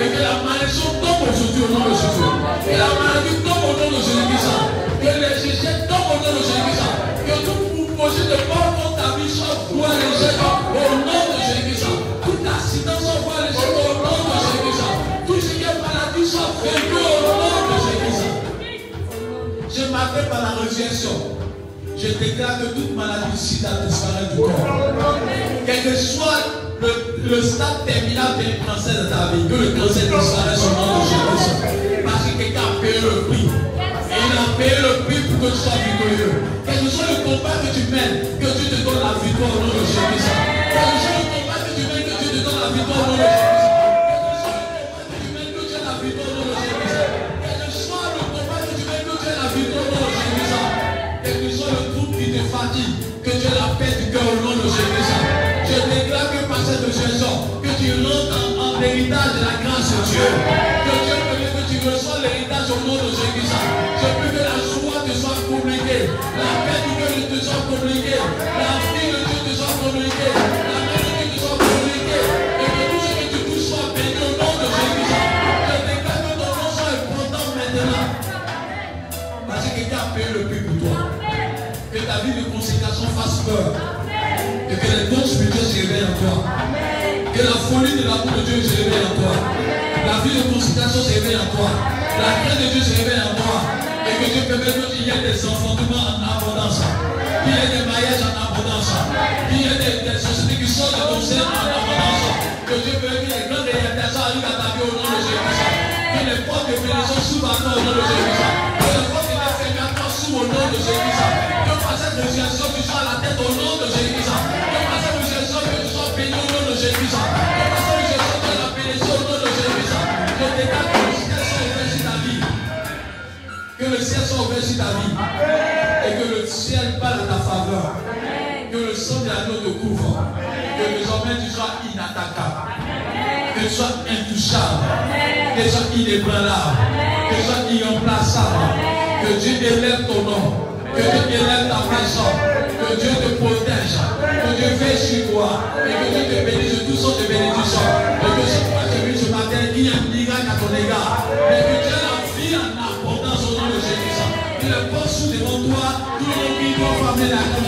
Et que la malédiction tombe aujourd'hui au nom de Jésus. Que la maladie tombe au nom de Jésus-Christ. Que les échecs tombent au nom de Jésus-Christ. Que tout projet de mort contre ta vie soit voué à l'échec au nom de Jésus-Christ. Tout accident soit voué à l'échec au nom de Jésus-Christ. Tout ce qui est maladie soit vaincu au nom de Jésus-Christ. Je m'appelle par la résurrection. Je déclare que toute maladie ici a disparu du corps. Quel que soit le stade terminal du cancer de ta vie, que le cancer disparaisse au nom de Jésus. Parce que quelqu'un a payé le prix. Et il a payé le prix pour que tu sois victorieux. Quel que soit le combat que tu mènes, que Dieu te donne la victoire au nom de Jésus. Quel que soit le combat que tu mènes, que Dieu te donne la victoire au nom de Jésus. Quel que soit le combat que tu mènes, que Dieu ait la victoire au nom de Jésus. Quel que soit le combat que tu mènes, que Dieu ait la victoire au nom de Jésus. Quel que soit le trouble qui te fatigue, que tu aies la paix du cœur au nom de Jésus. Je déclare que par cette résurrection, que tu rentres en héritage de la grâce de Dieu. Que Dieu permet que tu reçois l'héritage au nom de Jésus. Je prie que la joie te soit communiquée, la paix du cœur te soit communiquée, la vie de Dieu te soit communiquée, la main de Dieu te soit communiquée, et que tout ce que tu touches soit béni au nom de Jésus. Je déclare que ton nom soit important maintenant. Parce que quelqu'un a payé le prix pour toi. Que ta vie de consécration fasse peur. Et que les dons spirituels se réveillent en toi. Que la folie de l'amour de Dieu se réveille en toi. La vie de consécration se réveille en toi. La crainte de Dieu se réveille en toi. Et que Dieu permette qu'il y ait des enfantements en abondance. Qu'il y ait des mariages en abondance. Qu'il y ait des sociétés qui sortent de ton sein en abondance. Que Dieu permette que les grandes réalisations arrivent à ta vie au nom de Jésus. Que les portes de bénédiction s'ouvrent à toi au nom de Jésus. Que les portes de l'infirmité à toi s'ouvrent au nom de Jésus. Que par cette résurrection tu sois à la tête au nom de Jésus. Que par cette résurrection que tu sois béni au nom de Jésus. Que par cette résurrection tu aies la bénédiction au nom de Jésus. Je déclare que le ciel soit ouvert sur ta vie. Que le ciel soit ouvert sur ta vie. Et que le ciel parle à ta faveur. Que le sang de l'agneau te couvre. Que désormais tu sois inattaquable. Que tu sois intouchable. Que tu sois inébranlable. Que tu sois irremplaçable. Que Dieu élève ton nom. Que Dieu élève ta personne. Que Dieu te protège. Que Dieu veille sur toi. Et que Dieu te bénisse de toutes sortes de bénédictions. Et que ce que tu as vu ce matin, il y a un miracle à ton égard. Mais que tu as la vie en abondance au nom de Jésus. Que les portes s'ouvrent devant toi. Tout le monde qui doit fermer la comme